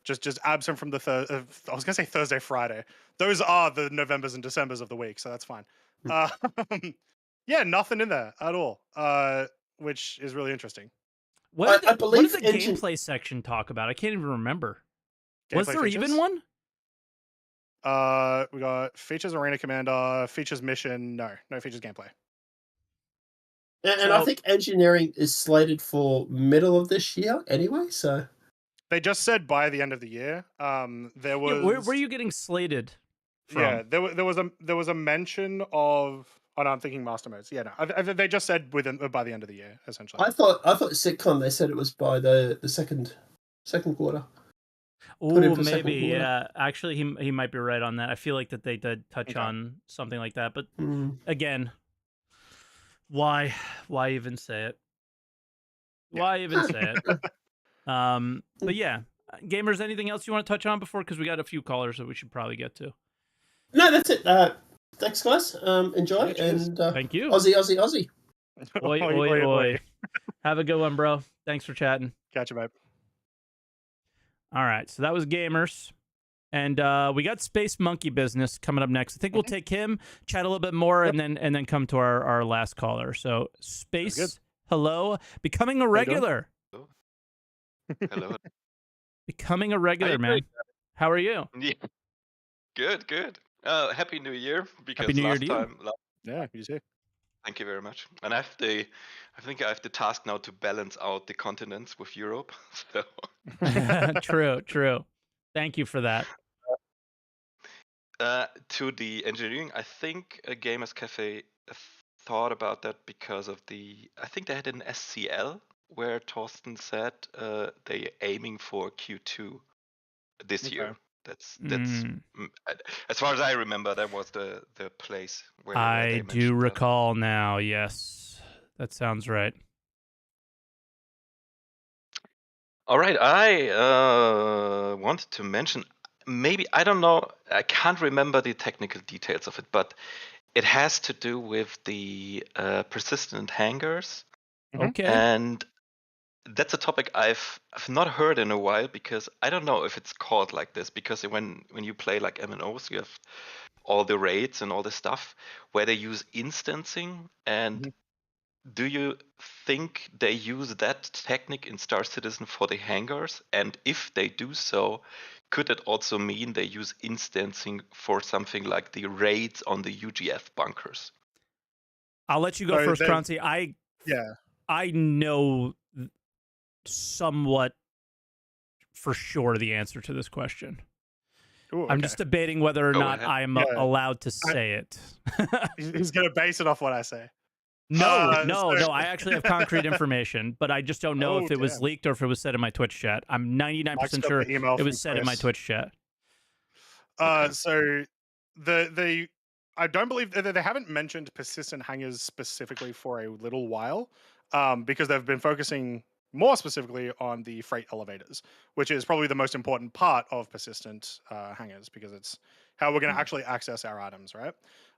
Just absent from the I was gonna say Thursday, Friday. Those are the Novembers and Decembers of the week, so that's fine. Nothing in there at all, which is really interesting. What did the gameplay section talk about? I can't even remember. Was there even one? We got features Arena Commander, features mission. No features gameplay. And I think engineering is slated for middle of this year anyway. So they just said by the end of the year. There was. Where were you getting slated from? Yeah, there was a mention of. Oh no, I'm thinking master modes. Yeah, no, they just said by the end of the year, essentially. I thought SitCon they said it was by the second quarter. Oh, maybe. Yeah, actually, he might be right on that. I feel like that they did touch on something like that, but again, why even say it? Why even say it? But yeah, gamers, anything else you want to touch on before? Because we got a few callers that we should probably get to. No, that's it. Thanks, guys. Enjoy. And thank you. Aussie. Oi. Have a good one, bro. Thanks for chatting. Catch you, mate. All right, so that was gamers. And we got Space Monkey Business coming up next. I think we'll Mhm. take him, chat a little bit more, Yep. and then come to our last caller. So Sounds good. Space, hello, becoming a How you doing? regular, Oh, hello. becoming a How you regular, doing? man. How are you? Yeah, good, good. Happy New Year, Happy because New Year to last you. time, Yeah, you too. thank you very much. And I think I have the task now to balance out the continents with Europe. So, True, true. Thank you for that. to the engineering, I think a Gamers Cafe thought about that because of I think they had an SCL where Torsten said they aiming for Q2 this Okay. year. That's Mm, as far as I remember, that was the place where I they do mentioned that. recall now. Yes, that sounds right. All right, I wanted to mention, maybe, I don't know, I can't remember the technical details of it, but it has to do with the persistent hangers, Mhm. Okay. and that's a topic I've not heard in a while, because I don't know if it's called like this, because when you play like MNOs, you have all the raids and all the stuff where they use instancing. And Mhm. do you think they use that technique in Star Citizen for the hangars? And if they do so, could it also mean they use instancing for something like the raids on the UGF bunkers? I'll let you go So first, they've Croncy. yeah. I know somewhat for sure the answer to this question. Ooh, I'm okay. just debating whether or Go not ahead. I'm Yeah. allowed to I, say it. he's gonna base it off what I say. No, no, So no. I actually have concrete information, but I just don't know oh if it was damn, leaked or if it was said in my Twitch chat. I'm Mike's 99% got sure the email it from was said in my Chris. Twitch chat. Okay. So the I don't believe they haven't mentioned persistent hangers specifically for a little while, because they've been focusing more specifically on the freight elevators, which is probably the most important part of persistent hangers because it's how we're going to Mm. actually access our items, right?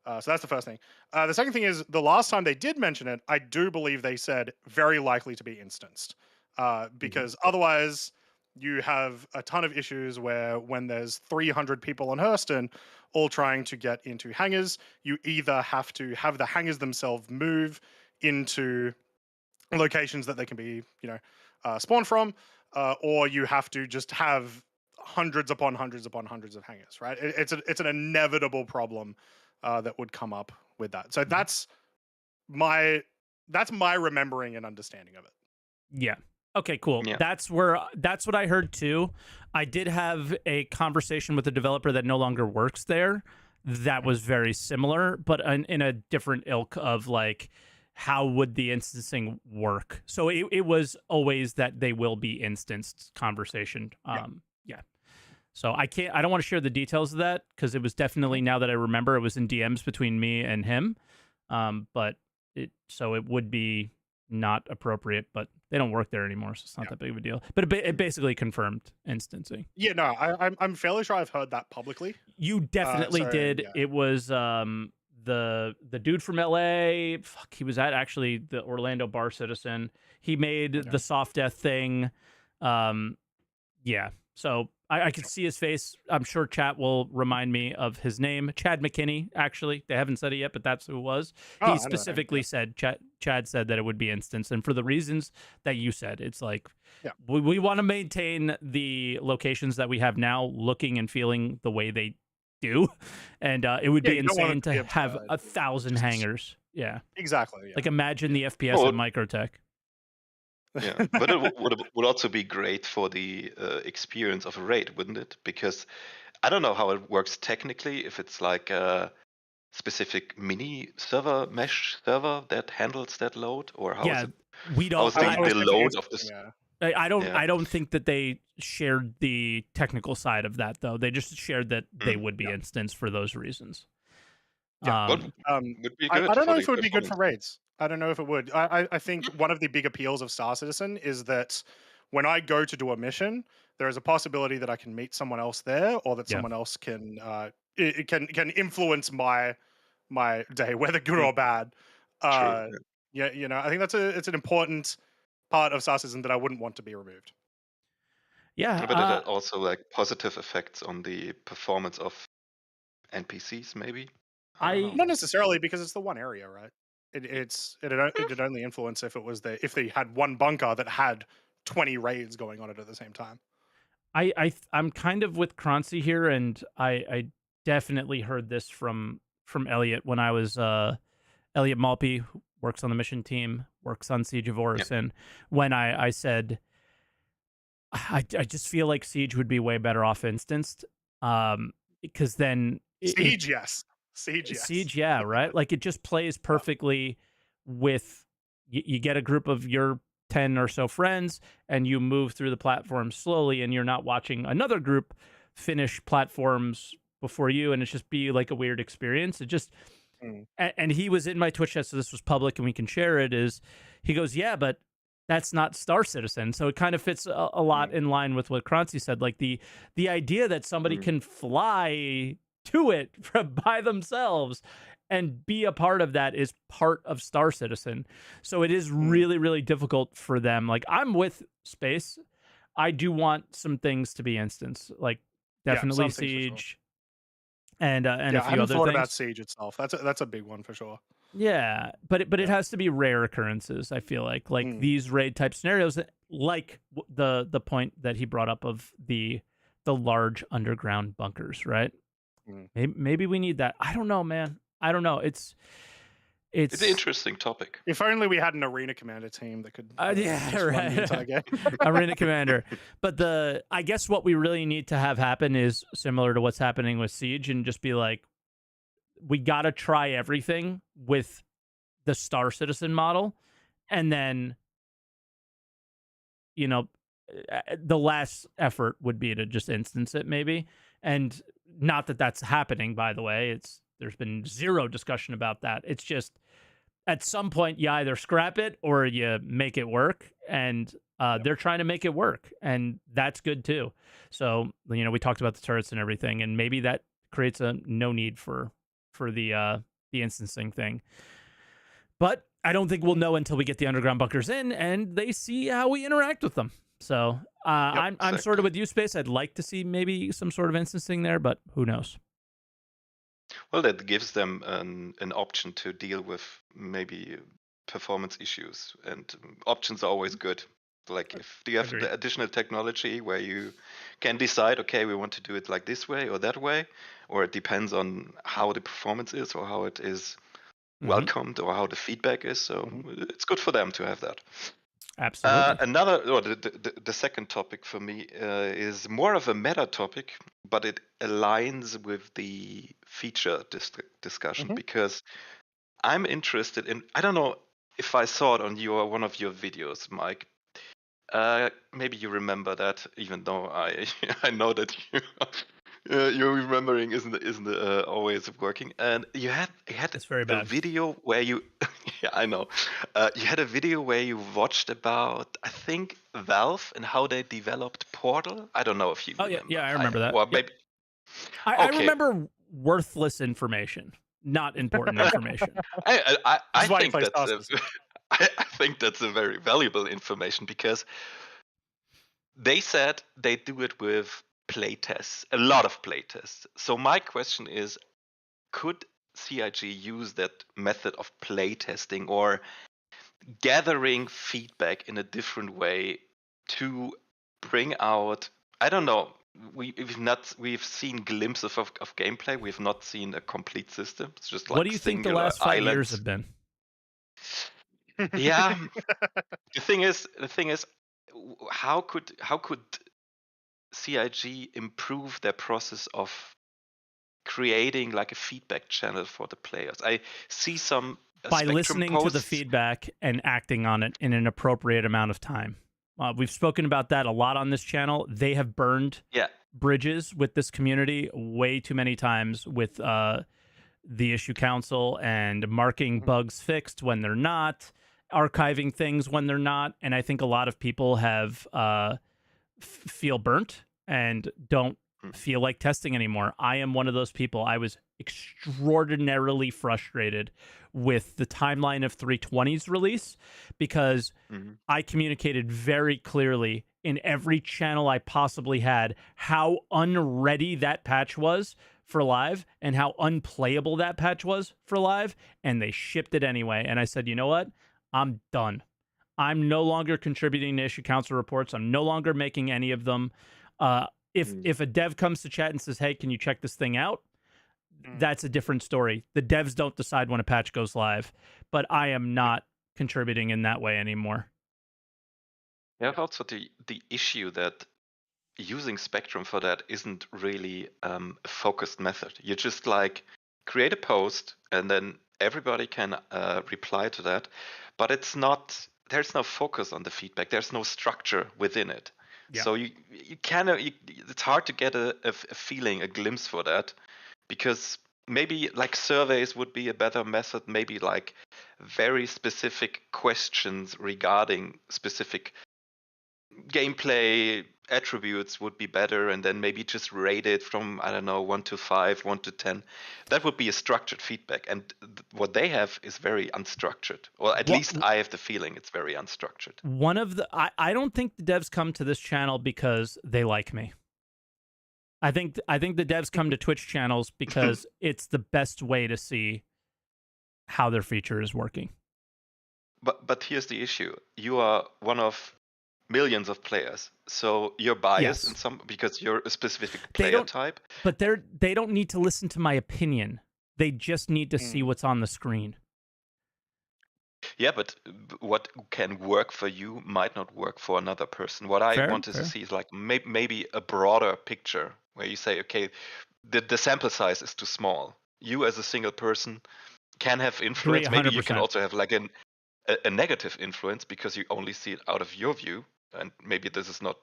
So that's the first thing. The second thing is the last time they did mention it, I do believe they said very likely to be instanced, because otherwise you have a ton of issues where when there's 300 people on Hurston all trying to get into hangars, you either have to have the hangars themselves move into locations that they can be, spawned from, or you have to just have hundreds upon hundreds upon hundreds of hangars, right? It's an inevitable problem that would come up with that. So Mhm. my that's my remembering and understanding of it. Yeah. Okay, cool. Yeah. That's what I heard too. I did have a conversation with a developer that no longer works there that was very similar, but in a different ilk of like how would the instancing work. So it was always that they will be instanced conversation. Yeah. Yeah. So I don't want to share the details of that because it was definitely, now that I remember, it was in DMs between me and him. But it would be not appropriate, but they don't work there anymore, so it's not Yeah. that big of a deal. But it basically confirmed instancing. Yeah, no, I'm fairly sure I've heard that publicly. You definitely So did. yeah, It was the dude from LA. Fuck, he was at actually the Orlando Bar Citizen. He made okay. the soft death thing. Yeah. So I could see his face. I'm sure chat will remind me of his name. Chad McKinney, actually. They haven't said it yet, but that's who it was. Oh, He I know that name. specifically said, Chad said that it would be instance. And for the reasons that you said, it's like, Yeah. we want to maintain the locations that we have now looking and feeling the way they do. And it would Yeah, be you don't want it insane to be to have absurd. 1,000 Just hangers. Yeah. exactly. Yeah. Like imagine the FPS Well, at Microtech. yeah, but it would also be great for the experience of a raid, wouldn't it? Because I don't know how it works technically, if it's like a specific mini server, mesh server that handles that load, or how is Yeah. it? We How don't. is I was the guessing load it's of this? yeah. Yeah. I don't think that they shared the technical side of that though. They just shared that they would be Yeah. instanced for those reasons. Yeah. But Um, would be I good don't for know the if it would be good for performance. raids. I don't know if it would. I think one of the big appeals of Star Citizen is that when I go to do a mission, there is a possibility that I can meet someone else there, or that Yeah. someone else can it can influence my day, whether good Mm, or bad. true. Uh, yeah, I think it's an important part of Star Citizen that I wouldn't want to be removed. Yeah, But it had also like positive effects on the performance of NPCs, maybe. I don't know. Not necessarily, because it's the one area, right? It'd only influence if it was if they had one bunker that had 20 raids going on it at the same time. I'm kind of with Croncy here, and I definitely heard this from Elliot when I was Elliot Malpe, who works on the mission team, works on Siege of Horus, and when I said I just feel like Siege would be way better off instanced, because then Siege, yes. Siege, yes. Siege, yeah, right. Like it just plays perfectly with you get a group of your 10 or so friends and you move through the platforms slowly, and you're not watching another group finish platforms before you, and it's just be like a weird experience. It just and he was in my Twitch chat, so this was public and we can share it. Is he goes, yeah, but that's not Star Citizen. So it kind of fits a lot in line with what Croncy said. Like the idea that somebody can fly to it by themselves and be a part of that is part of Star Citizen. So it is really, really difficult for them. Like I'm with Space. I do want some things to be instance, like definitely Siege, and a few I haven't other thought things. about Siege itself. That's a big one for sure. Yeah, but it has to be rare occurrences. I feel like these raid type scenarios, like the point that he brought up of the large underground bunkers, right? Maybe we need that. I don't know, man. I don't know. It's an interesting topic. If only we had an arena commander team that could run the entire game. Arena commander. But I guess what we really need to have happen is similar to what's happening with Siege, and just be like, we got to try everything with the Star Citizen model, and then the last effort would be to just instance it, maybe. And not that that's happening, by the way. There's been zero discussion about that. It's just at some point you either scrap it or you make it work, and they're trying to make it work, and that's good too. So we talked about the turrets and everything, and maybe that creates a no need for the instancing thing. But I don't think we'll know until we get the underground bunkers in and they see how we interact with them. So I'm sort of with you, Space. I'd like to see maybe some sort of instancing there, but who knows? Well, that gives them an option to deal with maybe performance issues, and options are always good. Like if you have the additional technology where you can decide, okay, we want to do it like this way or that way, or it depends on how the performance is or how it is welcomed or how the feedback is. So it's good for them to have that. Absolutely. The second topic for me is more of a meta topic, but it aligns with the feature discussion, because I'm interested in, I don't know if I saw it on one of your videos, Mike. Maybe you remember that, even though I know that your remembering isn't always working. And you had it's very the bad. video where you yeah, I know. You had a video where you watched about, I think, Valve and how they developed Portal. I don't know if you remember. Yeah, I remember that. Well, maybe I remember worthless information, not important information. I think I think that's a very valuable information, because they said they do it with playtests, a lot of playtests. So my question is, could CIG use that method of playtesting or gathering feedback in a different way to bring out, I don't know, we've seen glimpses of gameplay. We've not seen a complete system. It's just like, what do you think the last 5 years have been? Yeah. The thing is, how could CIG improve their process of creating like a feedback channel for the players? I see some by listening to the feedback and acting on it in an appropriate amount of time. We've spoken about that a lot on this channel. They have burned bridges with this community way too many times with the issue council, and marking bugs fixed when they're not, archiving things when they're not. And I think a lot of people have feel burnt and don't feel like testing anymore. I am one of those people. I was extraordinarily frustrated with the timeline of 320's release because I communicated very clearly in every channel I possibly had how unready that patch was for live and how unplayable that patch was for live, and they shipped it anyway. And I said, you know what? I'm done. I'm no longer contributing to issue council reports. I'm no longer making any of them. If a dev comes to chat and says, hey, can you check this thing out? That's a different story. The devs don't decide when a patch goes live, but I am not contributing in that way anymore. You have also the issue that using Spectrum for that isn't really a focused method. You just like create a post and then everybody can reply to that, but it's not. There's no focus on the feedback. There's no structure within it. Yeah. So you it's hard to get a feeling, a glimpse for that, because maybe like surveys would be a better method. Maybe like very specific questions regarding specific gameplay attributes would be better, and then maybe just rate it from, I don't know, 1 to 5, 1 to 10. That would be a structured feedback, and what they have is very unstructured, or at least I have the feeling it's very unstructured. I don't think the devs come to this channel because they like me. I think the devs come to Twitch channels because it's the best way to see how their feature is working. But here's the issue: you are one of millions of players, so you're biased in some because you're a specific player type. But they don't need to listen to my opinion. They just need to see what's on the screen. Yeah, but what can work for you might not work for another person. What I wanted to see is like maybe a broader picture where you say, okay, the sample size is too small. You as a single person can have influence. 100%. Maybe you can also have like a negative influence because you only see it out of your view, and maybe this is not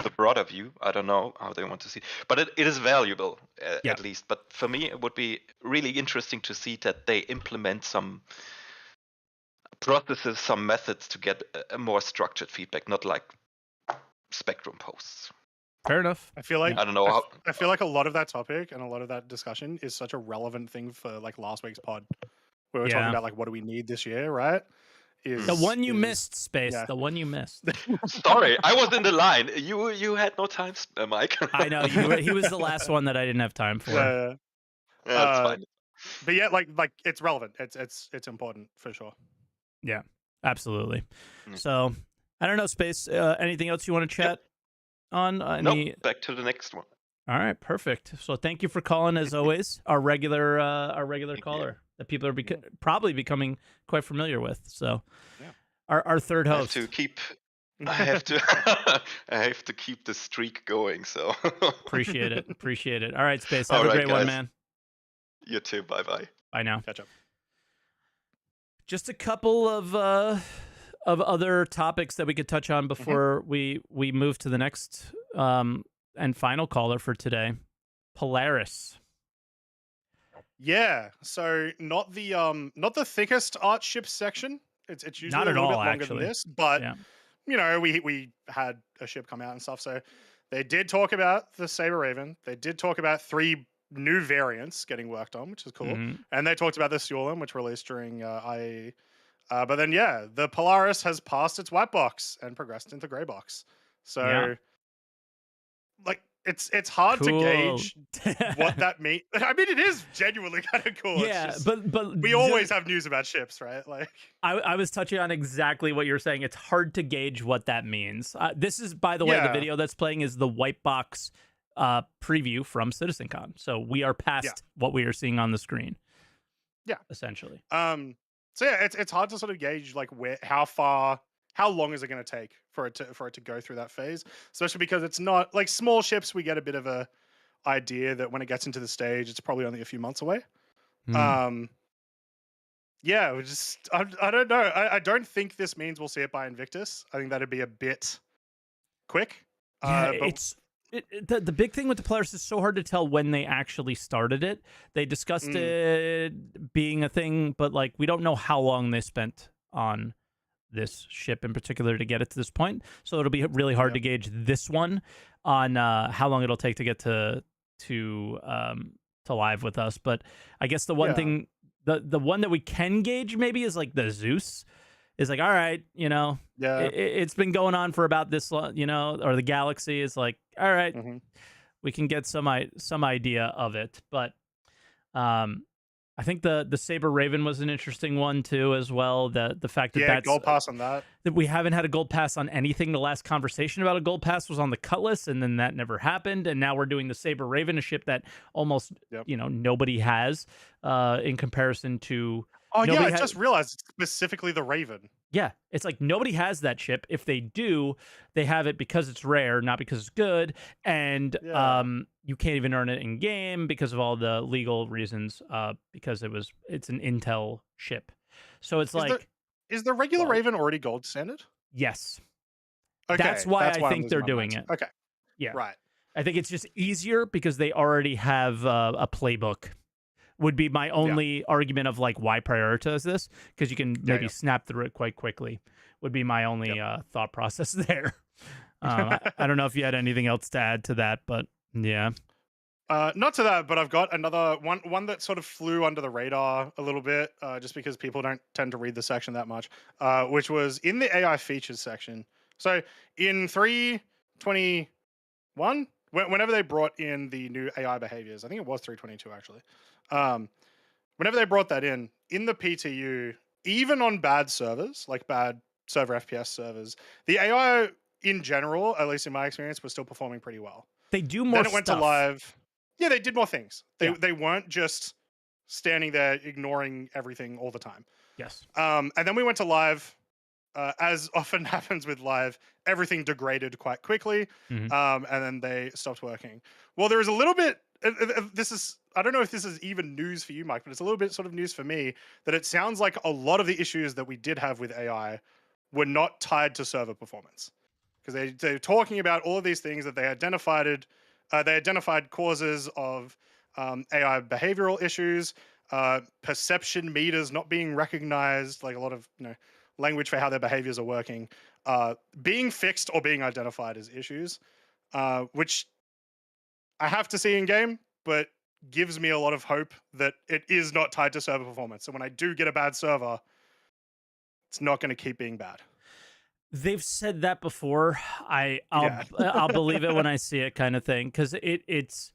the broader view. I don't know how they want to see it. But it is valuable at least. But for me, it would be really interesting to see that they implement some processes, some methods to get a more structured feedback, not like Spectrum posts. Fair enough. I feel like I don't know. I feel like a lot of that topic and a lot of that discussion is such a relevant thing for like last week's pod. We were talking about like what do we need this year, right? The one you missed, Space. Yeah. The one you missed. Sorry, I was in the line. You had no time, Mike. I know. He was the last one that I didn't have time for. Yeah, that's fine. But yeah, like it's relevant. It's important for sure. Yeah, absolutely. So I don't know, Space. Anything else you want to chat on? Nope. Back to the next one. All right, perfect. So thank you for calling, as always, our regular caller that people are probably becoming quite familiar with. So our third host. I have to keep the streak going. So appreciate it. All right, Space. Have a great one, man. You too. Bye. Bye now. Catch up. Just a couple of other topics that we could touch on before we move to the next and final caller for today, Polaris. Yeah, so not the thickest art ship section. It's usually not a at little all, bit longer actually. than this, but you know, we had a ship come out and stuff. So they did talk about the Saber Raven. They did talk about 3 new variants getting worked on, which is cool. And they talked about the Sulan, which released during IAE. But then, the Polaris has passed its white box and progressed into gray box. So, like, it's hard to gauge what that means. I mean, it is genuinely kind of cool. Yeah, but we always have news about ships, right? Like, I was touching on exactly what you're saying. It's hard to gauge what that means. This is, by the way, the video that's playing is the white box preview from CitizenCon. So we are past what we are seeing on the screen. Yeah, essentially. So yeah, it's hard to sort of gauge like how long is it going to take for it to go through that phase, especially because it's not like small ships. We get a bit of a idea that when it gets into the stage, it's probably only a few months away. Yeah, I don't know. I don't think this means we'll see it by Invictus. I think that'd be a bit quick. Yeah, the big thing with the Polaris is so hard to tell when they actually started it. They discussed it being a thing, but like we don't know how long they spent on this ship in particular to get it to this point. So it'll be really hard to gauge this one. on how long it'll take to get to live with us. But I guess the one thing, the one that we can gauge maybe is like the Zeus is like, all right, it's been going on for about this long, or the Galaxy is like, all right, we can get some idea of it. But I think the Saber Raven was an interesting one too, as well. The fact that that's gold pass on that we haven't had a gold pass on anything. The last conversation about a gold pass was on the Cutlass, and then that never happened. And now we're doing the Saber Raven, a ship that almost nobody has in comparison to. Oh yeah, I just realized it's specifically the Raven. Yeah, it's like nobody has that ship. If they do, they have it because it's rare, not because it's good. And you can't even earn it in game because of all the legal reasons. Because it's an Intel ship, so it's is the regular Raven already gold standard? Yes. Okay, that's why I think they're doing it. Okay. Yeah. Right. I think it's just easier because they already have a playbook. Would be my only argument of like why prioritize this, because you can maybe snap through it quite quickly. Would be my only thought process there. I don't know if you had anything else to add to that, but yeah. Not to that, but I've got another one that sort of flew under the radar a little bit, just because people don't tend to read the section that much, which was in the AI features section. So in 3.21, whenever they brought in the new AI behaviors, I think it was 3.22 actually. Whenever they brought that in the PTU, even on bad servers, like bad server FPS servers, the AI in general, at least in my experience, was still performing pretty well. They do more stuff. Then it went to live. Yeah, they did more things. They weren't just standing there ignoring everything all the time. Yes. And then we went to live. As often happens with live, everything degraded quite quickly, and then they stopped working. Well, there is a little bit. I don't know if this is even news for you, Mike, but it's a little bit sort of news for me that it sounds like a lot of the issues that we did have with AI were not tied to server performance, because they're talking about all of these things that they identified. They identified causes of AI behavioral issues, perception meters not being recognized, like a lot of language for how their behaviors are working, being fixed or being identified as issues, which I have to see in game, but gives me a lot of hope that it is not tied to server performance. So when I do get a bad server, it's not going to keep being bad. They've said that before. I'll believe it when I see it, kind of thing, because it's.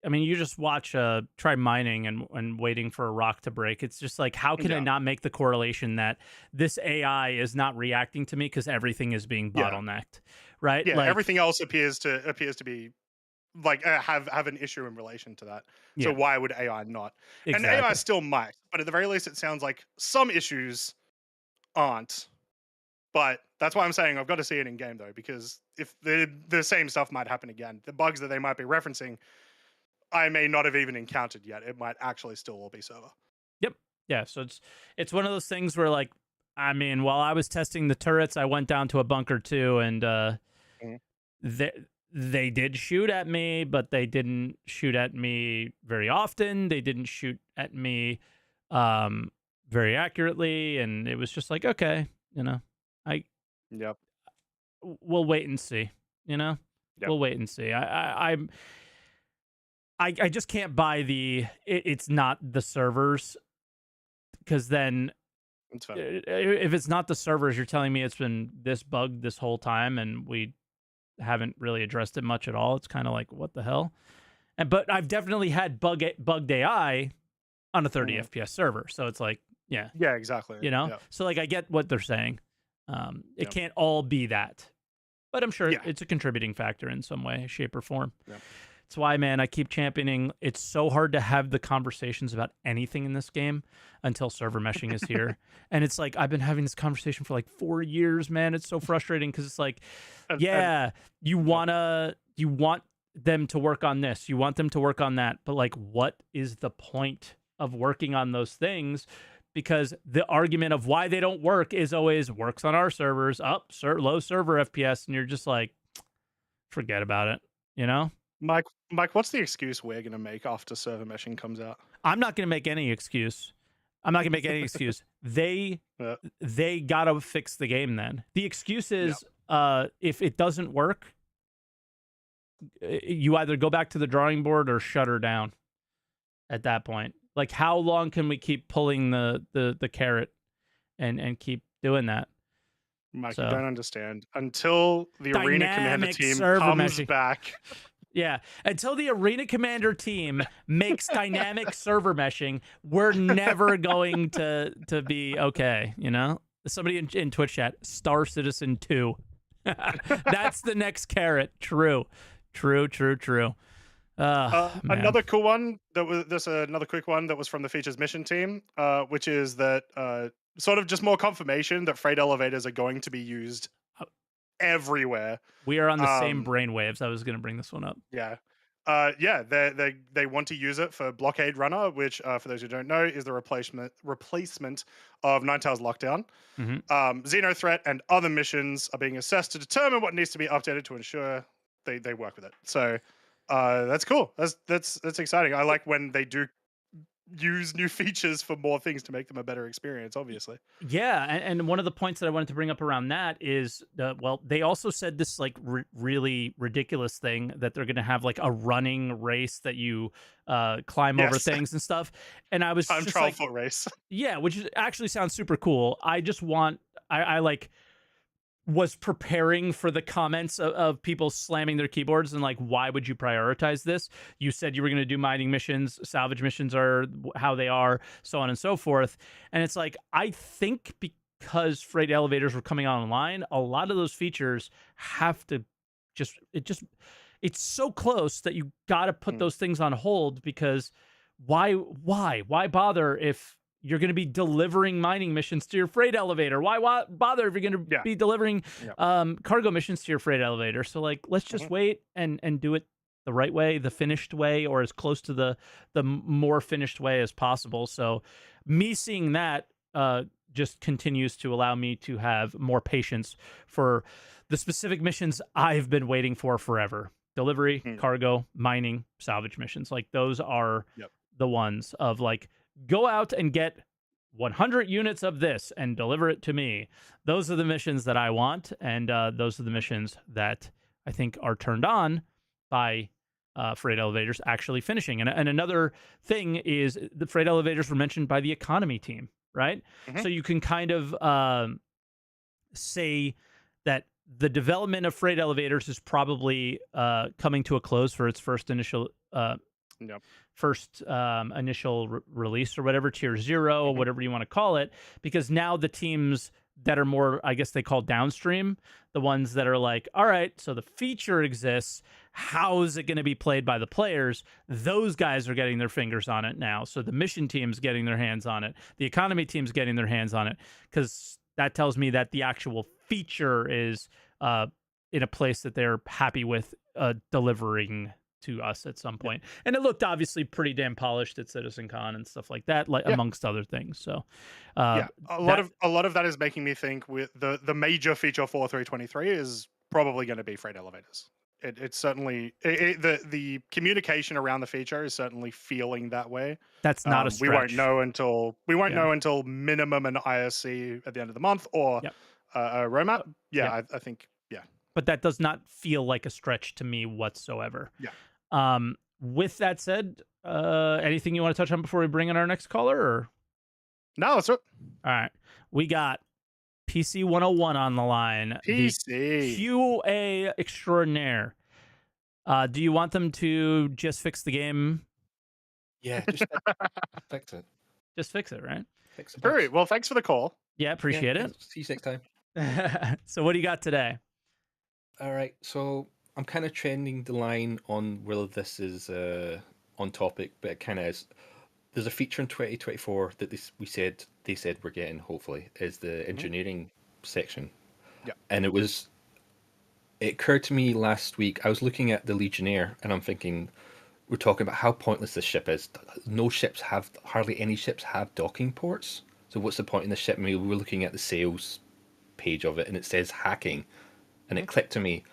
I mean, you just watch try mining and waiting for a rock to break. It's just like, how can I not make the correlation that this AI is not reacting to me because everything is being bottlenecked, right? Yeah, like, everything else appears to be like have an issue in relation to that. Yeah. So why would AI not? Exactly. And AI still might, but at the very least, it sounds like some issues aren't. But that's why I'm saying I've got to see it in game though, because if the same stuff might happen again, the bugs that they might be referencing, I may not have even encountered yet. It might actually still all be server. Yep. Yeah. So it's one of those things where, like, I mean, while I was testing the turrets, I went down to a bunker too, and they did shoot at me, but they didn't shoot at me very often. They didn't shoot at me very accurately, and it was just like, okay, we'll wait and see. We'll wait and see. I just can't buy it's not the servers, because then if it's not the servers, you're telling me it's been this bugged this whole time and we haven't really addressed it much at all. It's kind of like, what the hell? But I've definitely had bugged AI on a 30 FPS server, so it's like, yeah, exactly. So like, I get what they're saying. It can't all be that, but I'm sure it's a contributing factor in some way, shape, or form. Yeah. That's why, man, I keep championing. It's so hard to have the conversations about anything in this game until server meshing is here. And it's like, I've been having this conversation for like 4 years, man. It's so frustrating, because it's like, you want them to work on this, you want them to work on that, but like, what is the point of working on those things? Because the argument of why they don't work is always works on our servers, low server FPS, and you're just like, forget about it, Mike, what's the excuse we're going to make after server meshing comes out? I'm not going to make any excuse. They got to fix the game then. The excuse is if it doesn't work, you either go back to the drawing board or shut her down at that point. Like, how long can we keep pulling the carrot and keep doing that? Mike, So- you don't understand. Until the Arena Commander Dynamic team server comes meshing. back, Yeah, until the Arena Commander team makes dynamic server meshing, we're never going to be okay, you know? Somebody in Twitch chat, Star Citizen 2. That's the next carrot. True. Man. another cool one there's another quick one that was from the features mission team, which is that sort of just more confirmation that freight elevators are going to be used everywhere. We are on the same Um, brainwaves. I was going to bring this one up. Yeah. They want to use it for Blockade Runner, which, for those who don't know, is the replacement of Nine Tails Lockdown. Mhm. Xeno Threat and other missions are being assessed to determine what needs to be updated to ensure they work with it. So that's cool. That's exciting. I like when they do use new features for more things to make them a better experience, obviously. Yeah, and one of the points that I wanted to bring up around that is, well, they also said this like really ridiculous thing that they're going to have like a running race that you climb over Yes. things and stuff. And I was Time just trial like, foot race. yeah, actually sounds super cool. I just want, I like was preparing for the comments of people slamming their keyboards and like, why would you prioritize this? You said you were going to do mining missions, salvage missions are how they are, so on and so forth. And it's like, I think because freight elevators were coming online, a lot of those features have to it's so close that you got to put those things on hold, because why bother if you're going to be delivering mining missions to your freight elevator? Why bother if you're going to be delivering cargo missions to your freight elevator? So like, let's just wait and do it the right way, the finished way, or as close to the more finished way as possible. So me seeing that just continues to allow me to have more patience for the specific missions I've been waiting for forever. Delivery, cargo, mining, salvage missions. Like, those are the ones of like, go out and get 100 units of this and deliver it to me. Those are the missions that I want, and those are the missions that I think are turned on by freight elevators actually finishing. And another thing is the freight elevators were mentioned by the economy team, right? So you can kind of say that the development of freight elevators is probably coming to a close for its first initial release, or whatever, tier 0, or whatever you want to call it, because now the teams that are more, I guess they call downstream, the ones that are like, all right, so the feature exists, how is it going to be played by the players? Those guys are getting their fingers on it now. So the mission team's getting their hands on it, the economy team's getting their hands on it, because that tells me that the actual feature is in a place that they're happy with delivering to us at some point. And it looked obviously pretty damn polished at CitizenCon and stuff like that, like amongst other things. So a lot of that is making me think with the major feature for 323 is probably going to be freight elevators. It's certainly the communication around the feature is certainly feeling that way. That's not a stretch. We won't know until minimum an ISC at the end of the month, or a roadmap. I think. But that does not feel like a stretch to me whatsoever. With that said, anything you want to touch on before we bring in our next caller? Or? No, that's it. All right. We got PC 101 on the line. PC. The QA extraordinaire. Do you want them to just fix the game? Yeah, just fix it. Just fix it, right? Fix it. Great. Well, thanks for the call. Yeah, appreciate it. See you next time. So what do you got today? All right, so I'm kind of trending the line on whether this is on topic, but it kind of is. There's a feature in 2024 that they said we're getting, hopefully, is the engineering section. And it occurred to me last week, I was looking at the Legionnaire, and I'm thinking, we're talking about how pointless this ship is. Hardly any ships have docking ports. So what's the point in the ship? I mean, we're looking at the sales page of it, and it says hacking. And it clicked to me,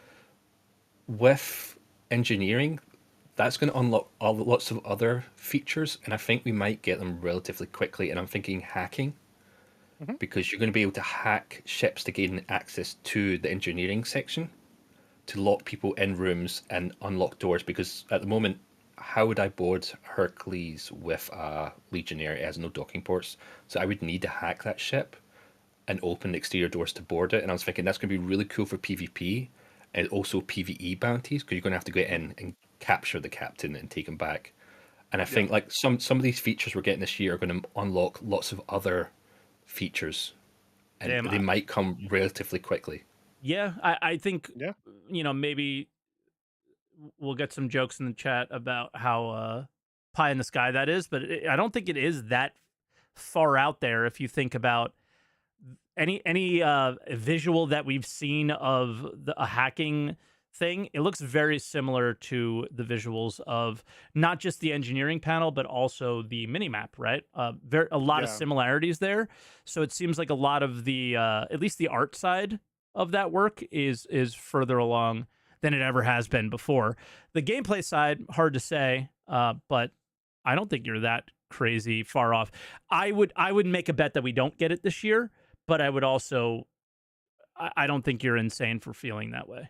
with engineering, that's going to unlock lots of other features, and I think we might get them relatively quickly. And I'm thinking hacking, because you're going to be able to hack ships to gain access to the engineering section, to lock people in rooms and unlock doors, because at the moment, how would I board Hercules with a Legionnaire? It has no docking ports, so I would need to hack that ship and open the exterior doors to board it. And I was thinking that's going to be really cool for PvP and also PvE bounties, because you're going to have to go in and capture the captain and take him back. And I think like some of these features we're getting this year are going to unlock lots of other features, and Damn, they might come relatively quickly. Yeah, I think Yeah. maybe we'll get some jokes in the chat about how pie in the sky that is, but I don't think it is that far out there if you think about any visual that we've seen of a hacking thing. It looks very similar to the visuals of not just the engineering panel but also the minimap, right? A lot of similarities there. So it seems like a lot of the at least the art side of that work is further along than it ever has been before. The gameplay side, hard to say, but I don't think you're that crazy far off. I would make a bet that we don't get it this year, but I would also I don't think you're insane for feeling that way.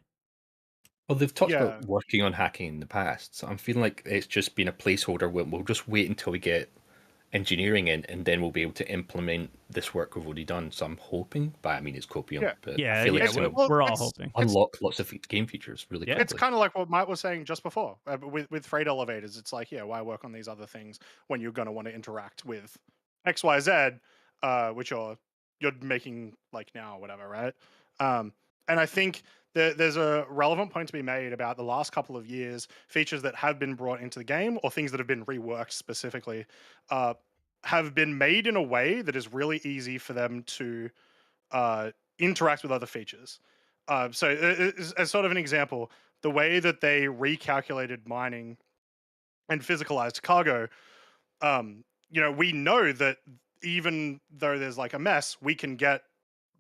Well, they've talked Yeah. about working on hacking in the past, so I'm feeling like it's just been a placeholder. We'll just wait until we get engineering in, and then we'll be able to implement this work we've already done. So I'm hoping, but I mean, it's copium. Yeah. But Yeah, I feel like yeah, it's going to we're all hoping. unlock lots of game features really Yeah. quickly. It's kind of like what Mike was saying just before with freight elevators. It's like, yeah, why work on these other things when you're going to want to interact with X, Y, Z, which you're making like now or whatever, right? And I think there's a relevant point to be made about the last couple of years, features that have been brought into the game or things that have been reworked specifically, have been made in a way that is really easy for them to interact with other features. So, as sort of an example, the way that they recalculated mining and physicalized cargo, we know that even though there's like a mess, we can get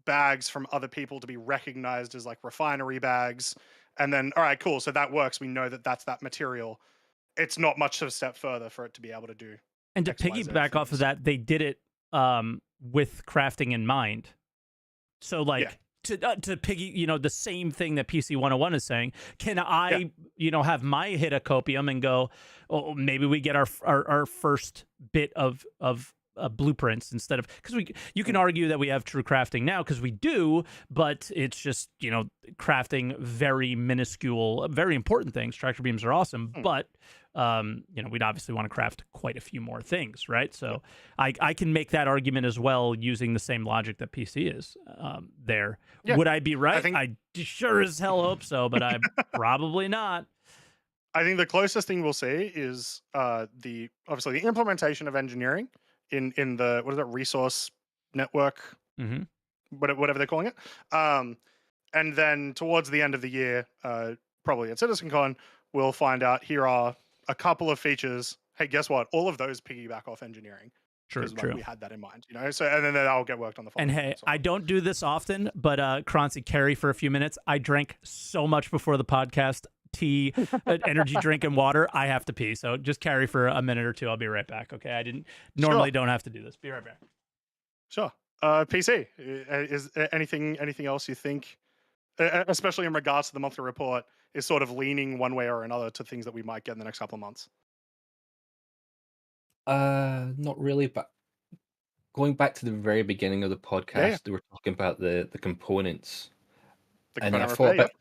bags from other people to be recognized as like refinery bags. And then, all right, cool. So that works. We know that that's that material. It's not much of a step further for it to be able to do. And to X, Y, Z piggyback off of things. that, they did it with crafting in mind. So like to piggy, the same thing that PC 101 is saying. Can I, have my hit a copium and go, oh, maybe we get our first bit of blueprints instead of, because you can argue that we have true crafting now because we do, but it's just crafting very minuscule, very important things. Tractor beams are awesome, but we'd obviously want to craft quite a few more things, right? So I can make that argument as well using the same logic that PC is there. Yeah. Would I be right? think- I sure as hell hope so, but I'm probably not. I think the closest thing we'll see is obviously the implementation of engineering in the resource network, Mm-hmm. whatever they're calling it, and then towards the end of the year, probably at CitizenCon, we'll find out here are a couple of features. Hey, guess what? All of those piggyback off engineering. True. Like, we had that in mind, So and then that'll get worked on the. And hey, I don't do this often, but Croncy, carry for a few minutes. I drank so much before the podcast. Tea, energy drink, and water. I have to pee, so just carry for a minute or two. I'll be right back. Okay, I didn't normally don't have to do this. Be right back. Sure. PC, is anything else you think, especially in regards to the monthly report, is sort of leaning one way or another to things that we might get in the next couple of months? Not really, but going back to the very beginning of the podcast, they were talking about the components. And I thought about,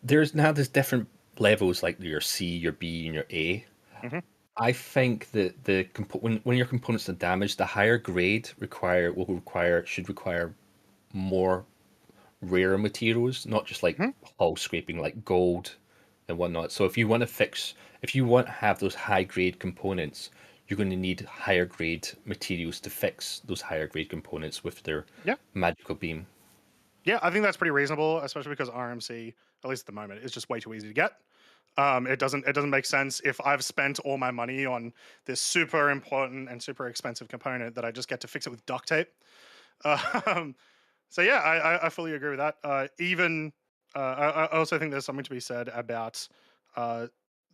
there's different levels, like your C, your B, and your A. Mm-hmm. I think that when your components are damaged, the higher grade should require more rare materials, not just like hull scraping, like gold and whatnot. So if you want to have those high grade components, you're going to need higher grade materials to fix those higher grade components with their magical beam. Yeah, I think that's pretty reasonable, especially because RMC, at least at the moment, is just way too easy to get. It doesn't make sense if I've spent all my money on this super important and super expensive component that I just get to fix it with duct tape. So yeah, I fully agree with that. I also think there's something to be said about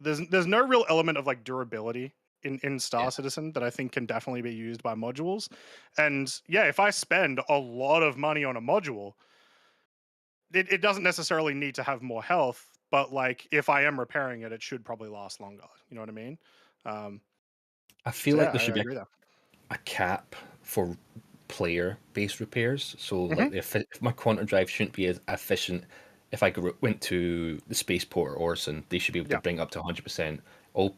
there's no real element of like durability in Star Citizen that I think can definitely be used by modules. And yeah, if I spend a lot of money on a module, it doesn't necessarily need to have more health, but like if I am repairing it, it should probably last longer. You know what I mean? Um, I feel so like yeah, there I should be agree there. a cap for player-based repairs. So, Mhm. like, if my quantum drive shouldn't be as efficient, if I went to the spaceport or Orson, they should be able to Yeah. bring up to 100%.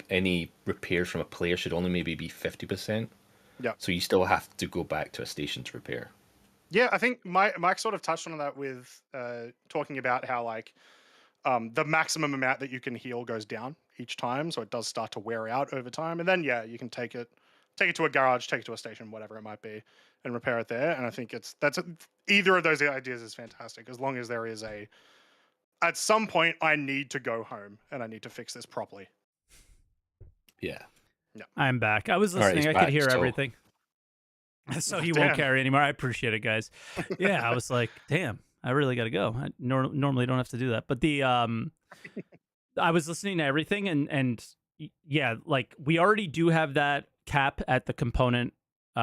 Any repairs from a player should only maybe be 50%. Yeah. So you still have to go back to a station to repair. Yeah, I think Mike sort of touched on that with talking about how like the maximum amount that you can heal goes down each time, so it does start to wear out over time. And then yeah, you can take it to a garage, take it to a station, whatever it might be, and repair it there. And I think either of those ideas is fantastic as long as there is at some point I need to go home and I need to fix this properly. Yeah. I'm back. I was All right, listening. he's I could back, hear so- everything. So he won't Damn. carry anymore. I appreciate it, guys. Yeah, I was like, damn, I really got to go. I normally don't have to do that. But I was listening to everything and yeah, like we already do have that cap at the component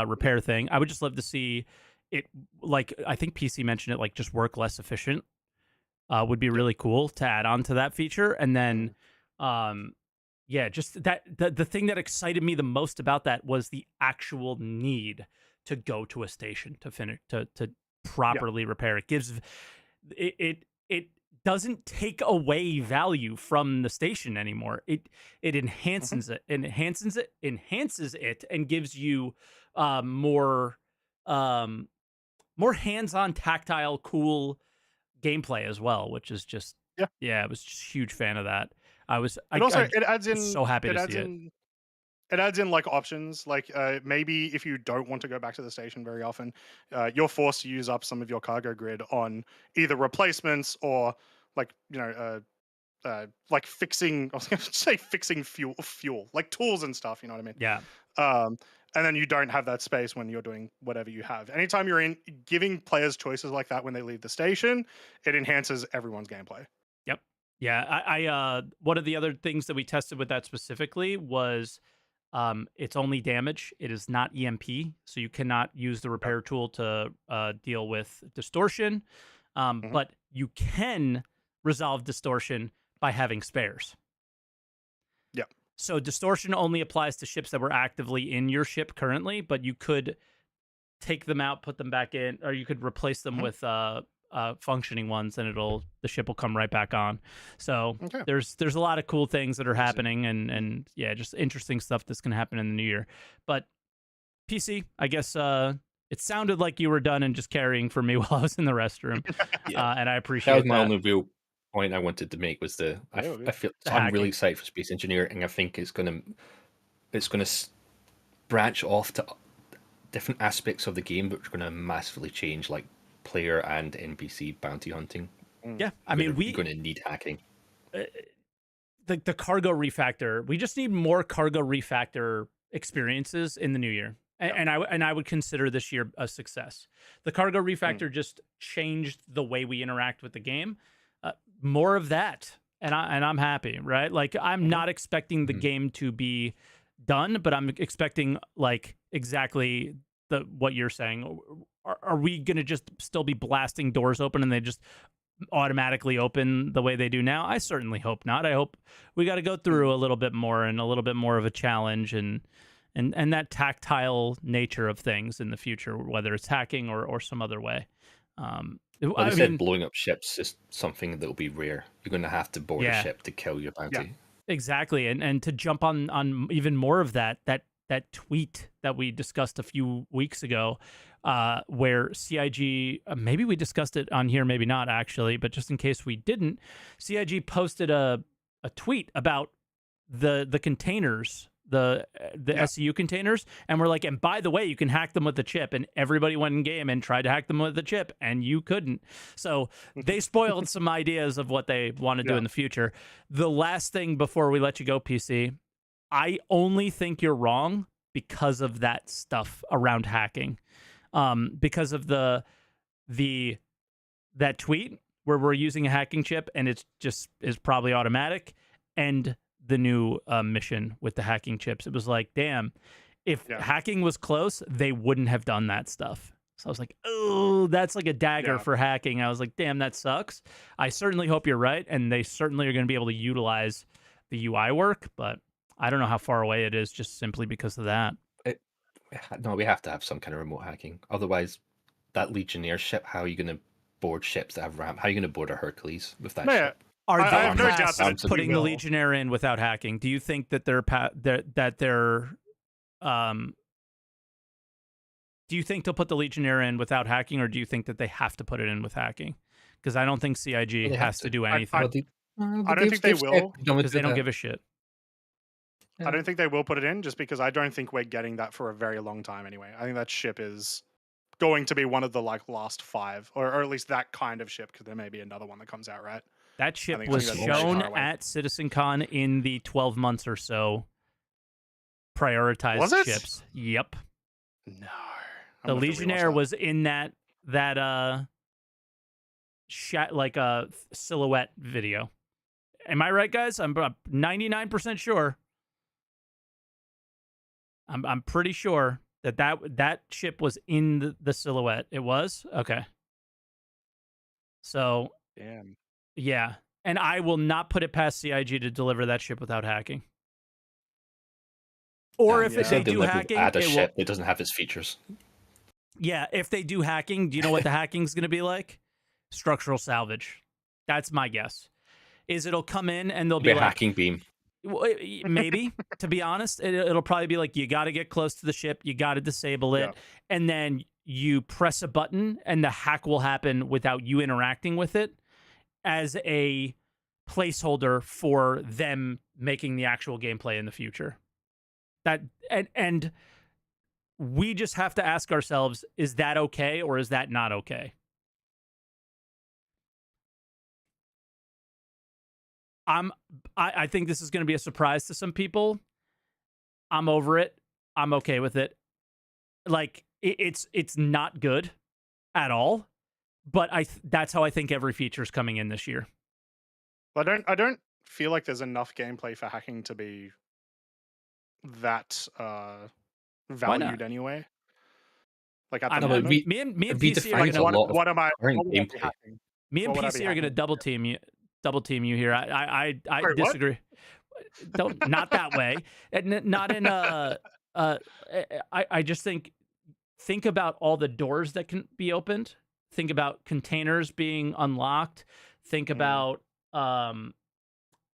repair thing. I would just love to see it, like, I think PC mentioned it, like just work less efficient would be really cool to add on to that feature. And then, yeah, just that the thing that excited me the most about that was the actual need to go to a station to finish to properly repair. It gives it doesn't take away value from the station anymore. It enhances it, enhances it, and gives you more more hands-on, tactile, cool gameplay as well, which is just I was just a huge fan of that. And also, it adds in so happy to see it. It adds in like options, like maybe if you don't want to go back to the station very often, you're forced to use up some of your cargo grid on either replacements or like like fixing. I was going to say fixing fuel, like tools and stuff. You know what I mean? Yeah. And then you don't have that space when you're doing whatever you have. Anytime you're giving players choices like that when they leave the station, it enhances everyone's gameplay. Yep. Yeah. I one of the other things that we tested with that specifically was it's only damage. It is not EMP, so you cannot use the repair tool to deal with distortion. But you can resolve distortion by having spares. Yeah. So distortion only applies to ships that were actively in your ship currently, but you could take them out, put them back in, or you could replace them with functioning ones, and the ship will come right back on. So there's a lot of cool things that are happening, and yeah, just interesting stuff that's gonna happen in the new year. But PC, I guess it sounded like you were done and just carrying for me while I was in the restroom, and I appreciate that was my only real point I wanted to make was I feel so I'm really excited for Space Engineer, and I think it's gonna branch off to different aspects of the game, which are gonna massively change like player and NPC bounty hunting. Yeah, I mean, you're gonna need hacking. The cargo refactor. We just need more cargo refactor experiences in the new year. And I would consider this year a success. The cargo refactor just changed the way we interact with the game. More of that, and I'm happy, right? Like I'm not expecting the game to be done, but I'm expecting like exactly what you're saying. Are we gonna just still be blasting doors open and they just automatically open the way they do now? I certainly hope not. I hope we got to go through a little bit more and a little bit more of a challenge and that tactile nature of things in the future, whether it's hacking or some other way. Well, they said blowing up ships is something that will be rare. You're going to have to board a ship to kill your bounty. Yeah. Exactly, and to jump on even more of that tweet that we discussed a few weeks ago, where CIG, maybe we discussed it on here, maybe not actually, but just in case we didn't, CIG posted a tweet about the containers, the SCU containers, and we're like, and by the way, you can hack them with the chip, and everybody went in game and tried to hack them with the chip, and you couldn't. So they spoiled some ideas of what they want to do in the future. The last thing before we let you go, PC, I only think you're wrong because of that stuff around hacking, because of that tweet where we're using a hacking chip and it's just is probably automatic, and the new mission with the hacking chips. It was like, damn, if hacking was close, they wouldn't have done that stuff. So I was like, oh, that's like a dagger Yeah. for hacking. I was like, damn, that sucks. I certainly hope you're right, and they certainly are going to be able to utilize the UI work, but I don't know how far away it is just simply because of that. No, we have to have some kind of remote hacking. Otherwise, that Legionnaire ship, how are you going to board ships that have ramp? How are you going to board a Hercules with that No, yeah. ship? Are I they have no doubt past that it putting the will. Legionnaire in without hacking? Do you think that do you think they'll put the Legionnaire in without hacking, or do you think that they have to put it in with hacking? Because I don't think CIG Well, they have has to to. do I- anything I don't think they will, because they don't give a shit. I don't think they will put it in just because I don't think we're getting that for a very long time anyway. I think that ship is going to be one of the like last 5, or at least that kind of ship, because there may be another one that comes out, right? That ship think was that's very shown far away. at CitizenCon in the 12 months or so prioritized Was it? ships. Yep. No. The Legionnaire was in that like a silhouette video. Am I right, guys? I'm 99% sure. I'm pretty sure that ship was in the silhouette. It was? Okay. So, Damn. yeah. And I will not put it past CIG to deliver that ship without hacking. Or if yeah. they do never hacking, add a it will, ship that doesn't have its features. yeah, if they do hacking, do you know what the hacking's going to be like? Structural salvage. That's my guess. Is it'll come in and they'll It'll be be a like, hacking beam. well, maybe, to be honest, it'll probably be like, you got to get close to the ship, you got to disable it, Yeah. and then you press a button and the hack will happen without you interacting with it as a placeholder for them making the actual gameplay in the future. That and we just have to ask ourselves, is that okay or is that not okay? I think this is going to be a surprise to some people. I'm over it. I'm okay with it. Like it's not good at all, but that's how I think every feature is coming in this year. I don't feel like there's enough gameplay for hacking to be that valued anyway. Like at the I know, moment. but me and PC are redefines gonna a lot of what am I current what would I be gameplay. hacking? me and what would I be PC are gonna hacking? double team you here. I Wait, what? disagree. Don't, not that way. Not in I just think about all the doors that can be opened. Think about containers being unlocked. Think about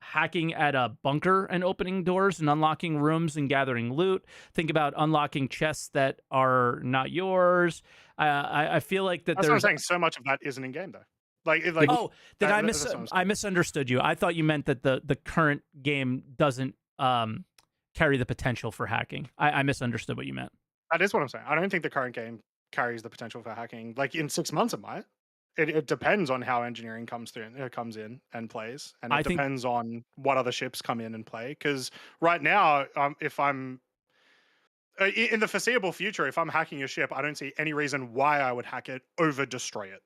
hacking at a bunker and opening doors and unlocking rooms and gathering loot. Think about unlocking chests that are not yours. I feel like that That's what I'm there's saying. So much of that isn't in game though. Like oh, then that's what I'm I misunderstood you. I thought you meant that the current game doesn't carry the potential for hacking. I misunderstood what you meant. that is what I'm saying. I don't think the current game carries the potential for hacking. Like in 6 months, it might. It depends on how engineering comes in and plays, and I it think- depends on what other ships come in and play. Because right now, if I'm in the foreseeable future, if I'm hacking a ship, I don't see any reason why I would hack it over destroy it.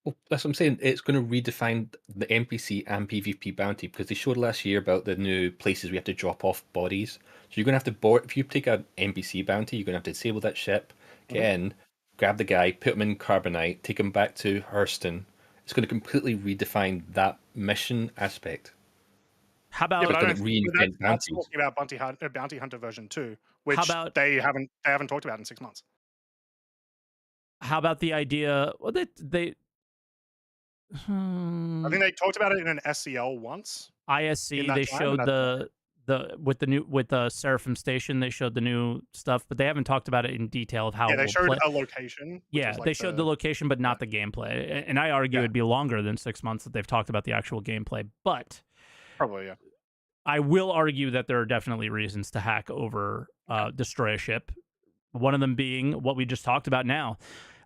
Well, that's what I'm saying. It's going to redefine the NPC and PvP bounty because they showed last year about the new places we have to drop off bodies. So you're going to have to board. If you take an NPC bounty, you're going to have to disable that ship, get in, grab the guy, put him in carbonite, take him back to Hurston. It's going to completely redefine that mission aspect. How about Yeah, but I gonna don't. reinvent That's bounties. talking about Bounty Hunter version 2, which about- they haven't talked about in 6 months. how about the idea? Well, they I think they talked about it in an SCL once. ISC in that they time, showed and with the Seraphim Station they showed the new stuff, but they haven't talked about it in detail of how Yeah, it they will showed play. a location. which Yeah, was like they showed the location, but not the gameplay. And I argue Yeah. it'd be longer than 6 months that they've talked about the actual gameplay. But Probably, yeah. I will argue that there are definitely reasons to hack over destroy a ship. One of them being what we just talked about now.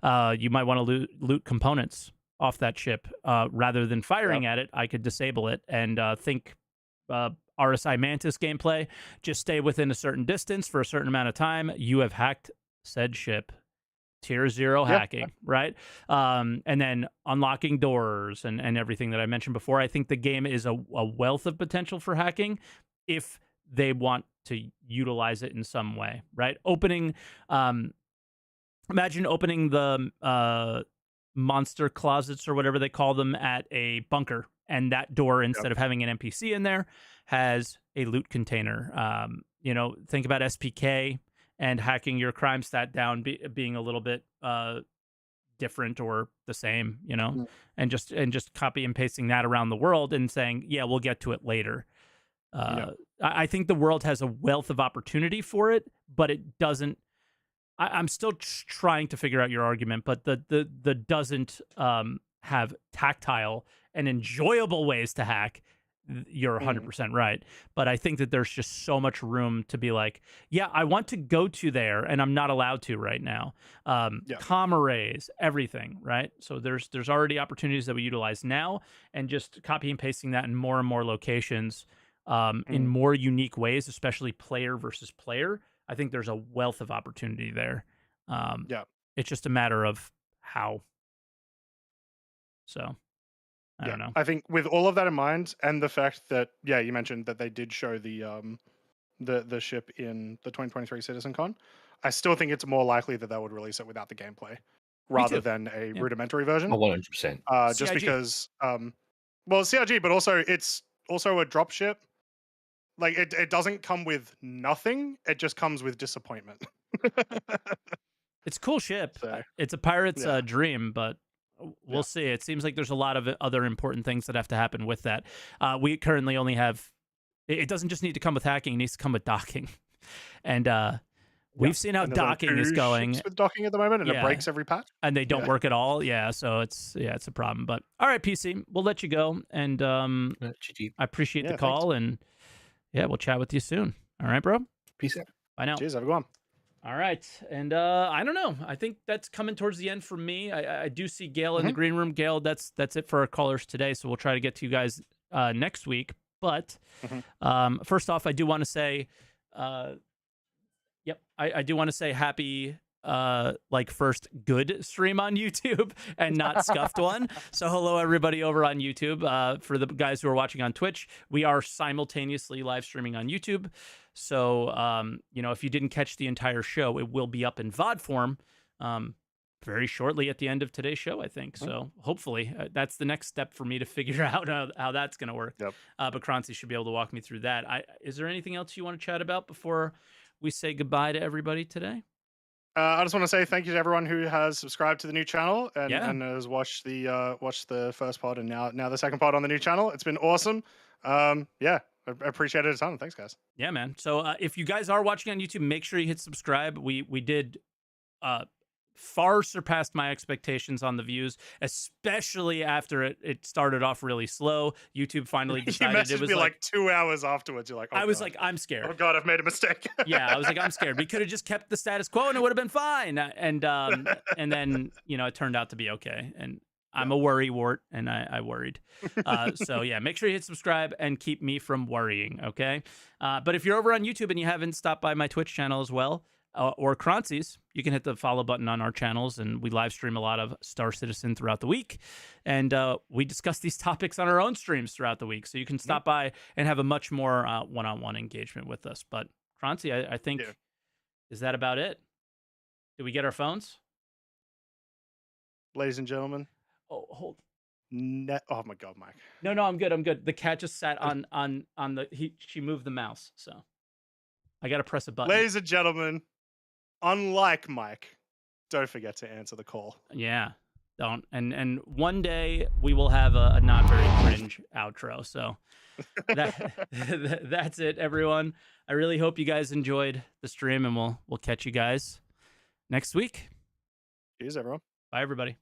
You might want to loot components off that ship. Rather than firing at it, I could disable it and think RSI Mantis gameplay. Just stay within a certain distance for a certain amount of time. You have hacked said ship. Tier 0 hacking, right? And then unlocking doors and everything that I mentioned before. I think the game is a wealth of potential for hacking if they want to utilize it in some way, right? Opening imagine opening the monster closets or whatever they call them at a bunker, and that door, instead of having an NPC in there, has a loot container. Think about SPK and hacking your crime stat down being a little bit different or the same, and just copy and pasting that around the world and saying, yeah, we'll get to it later. I think the world has a wealth of opportunity for it, but it doesn't. I'm still trying to figure out your argument, but the doesn't have tactile and enjoyable ways to hack. You're 100% right. But I think that there's just so much room to be like, yeah, I want to go to there, and I'm not allowed to right now. Comm arrays, everything, right? So there's already opportunities that we utilize now, and just copy and pasting that in more and more locations in more unique ways, especially player versus player. I think there's a wealth of opportunity there. It's just a matter of how. So I don't know. I think with all of that in mind, and the fact that you mentioned that they did show the ship in the 2023 CitizenCon, I still think it's more likely that they would release it without the gameplay rather than a rudimentary version. 100%. Just because, CRG, but also it's also a drop ship. Like it doesn't come with nothing; it just comes with disappointment. It's a cool ship. So, it's a pirate's dream, but we'll see. It seems like there's a lot of other important things that have to happen with that. We currently only have. It doesn't just need to come with hacking; it needs to come with docking, and we've seen how docking is going. Ships with docking at the moment, and it breaks every patch, and they don't work at all. Yeah, so it's a problem. But all right, PC, we'll let you go, and I appreciate the call, and we'll chat with you soon. All right, bro. Peace out. Bye now. Cheers, everyone. All right, and I don't know. I think that's coming towards the end for me. I do see Gail in the green room. Gail, that's it for our callers today. So we'll try to get to you guys next week. But first off, I do want to say, I do want to say happy first good stream on YouTube and not scuffed one. So hello everybody over on YouTube. For the guys who are watching on Twitch, we are simultaneously live streaming on YouTube. So if you didn't catch the entire show, it will be up in VOD form very shortly at the end of today's show, I think. So hopefully that's the next step for me to figure out how that's going to work. But Croncy should be able to walk me through that. Is there anything else you want to chat about before we say goodbye to everybody today? I just want to say thank you to everyone who has subscribed to the new channel and has watched the first pod and now the second pod on the new channel. It's been awesome. I appreciate it a ton. Thanks, guys. Yeah, man. So if you guys are watching on YouTube, make sure you hit subscribe. We did far surpassed my expectations on the views, especially after it started off really slow. YouTube finally decided it was like 2 hours afterwards. You're like, I was like, I'm scared. Oh God, I've made a mistake. Yeah, I was like, I'm scared. We could have just kept the status quo and it would have been fine. And then it turned out to be okay. And I'm a worry wart, and I worried. So yeah, make sure you hit subscribe and keep me from worrying. Okay. But if you're over on YouTube and you haven't stopped by my Twitch channel as well, or Croncy's, you can hit the follow button on our channels, and we live stream a lot of Star Citizen throughout the week, and we discuss these topics on our own streams throughout the week, so you can stop by and have a much more one-on-one engagement with us. But Croncy, I think, is that about it? Did we get our phones? Ladies and gentlemen. Oh, hold. Oh my God, Mike. No, I'm good. The cat just sat on the. She moved the mouse, so I got to press a button. Ladies and gentlemen. Unlike Mike, don't forget to answer the call. Yeah, don't. And one day we will have a not very cringe outro. So that's it, everyone. I really hope you guys enjoyed the stream, and we'll catch you guys next week. Cheers, everyone. Bye, everybody.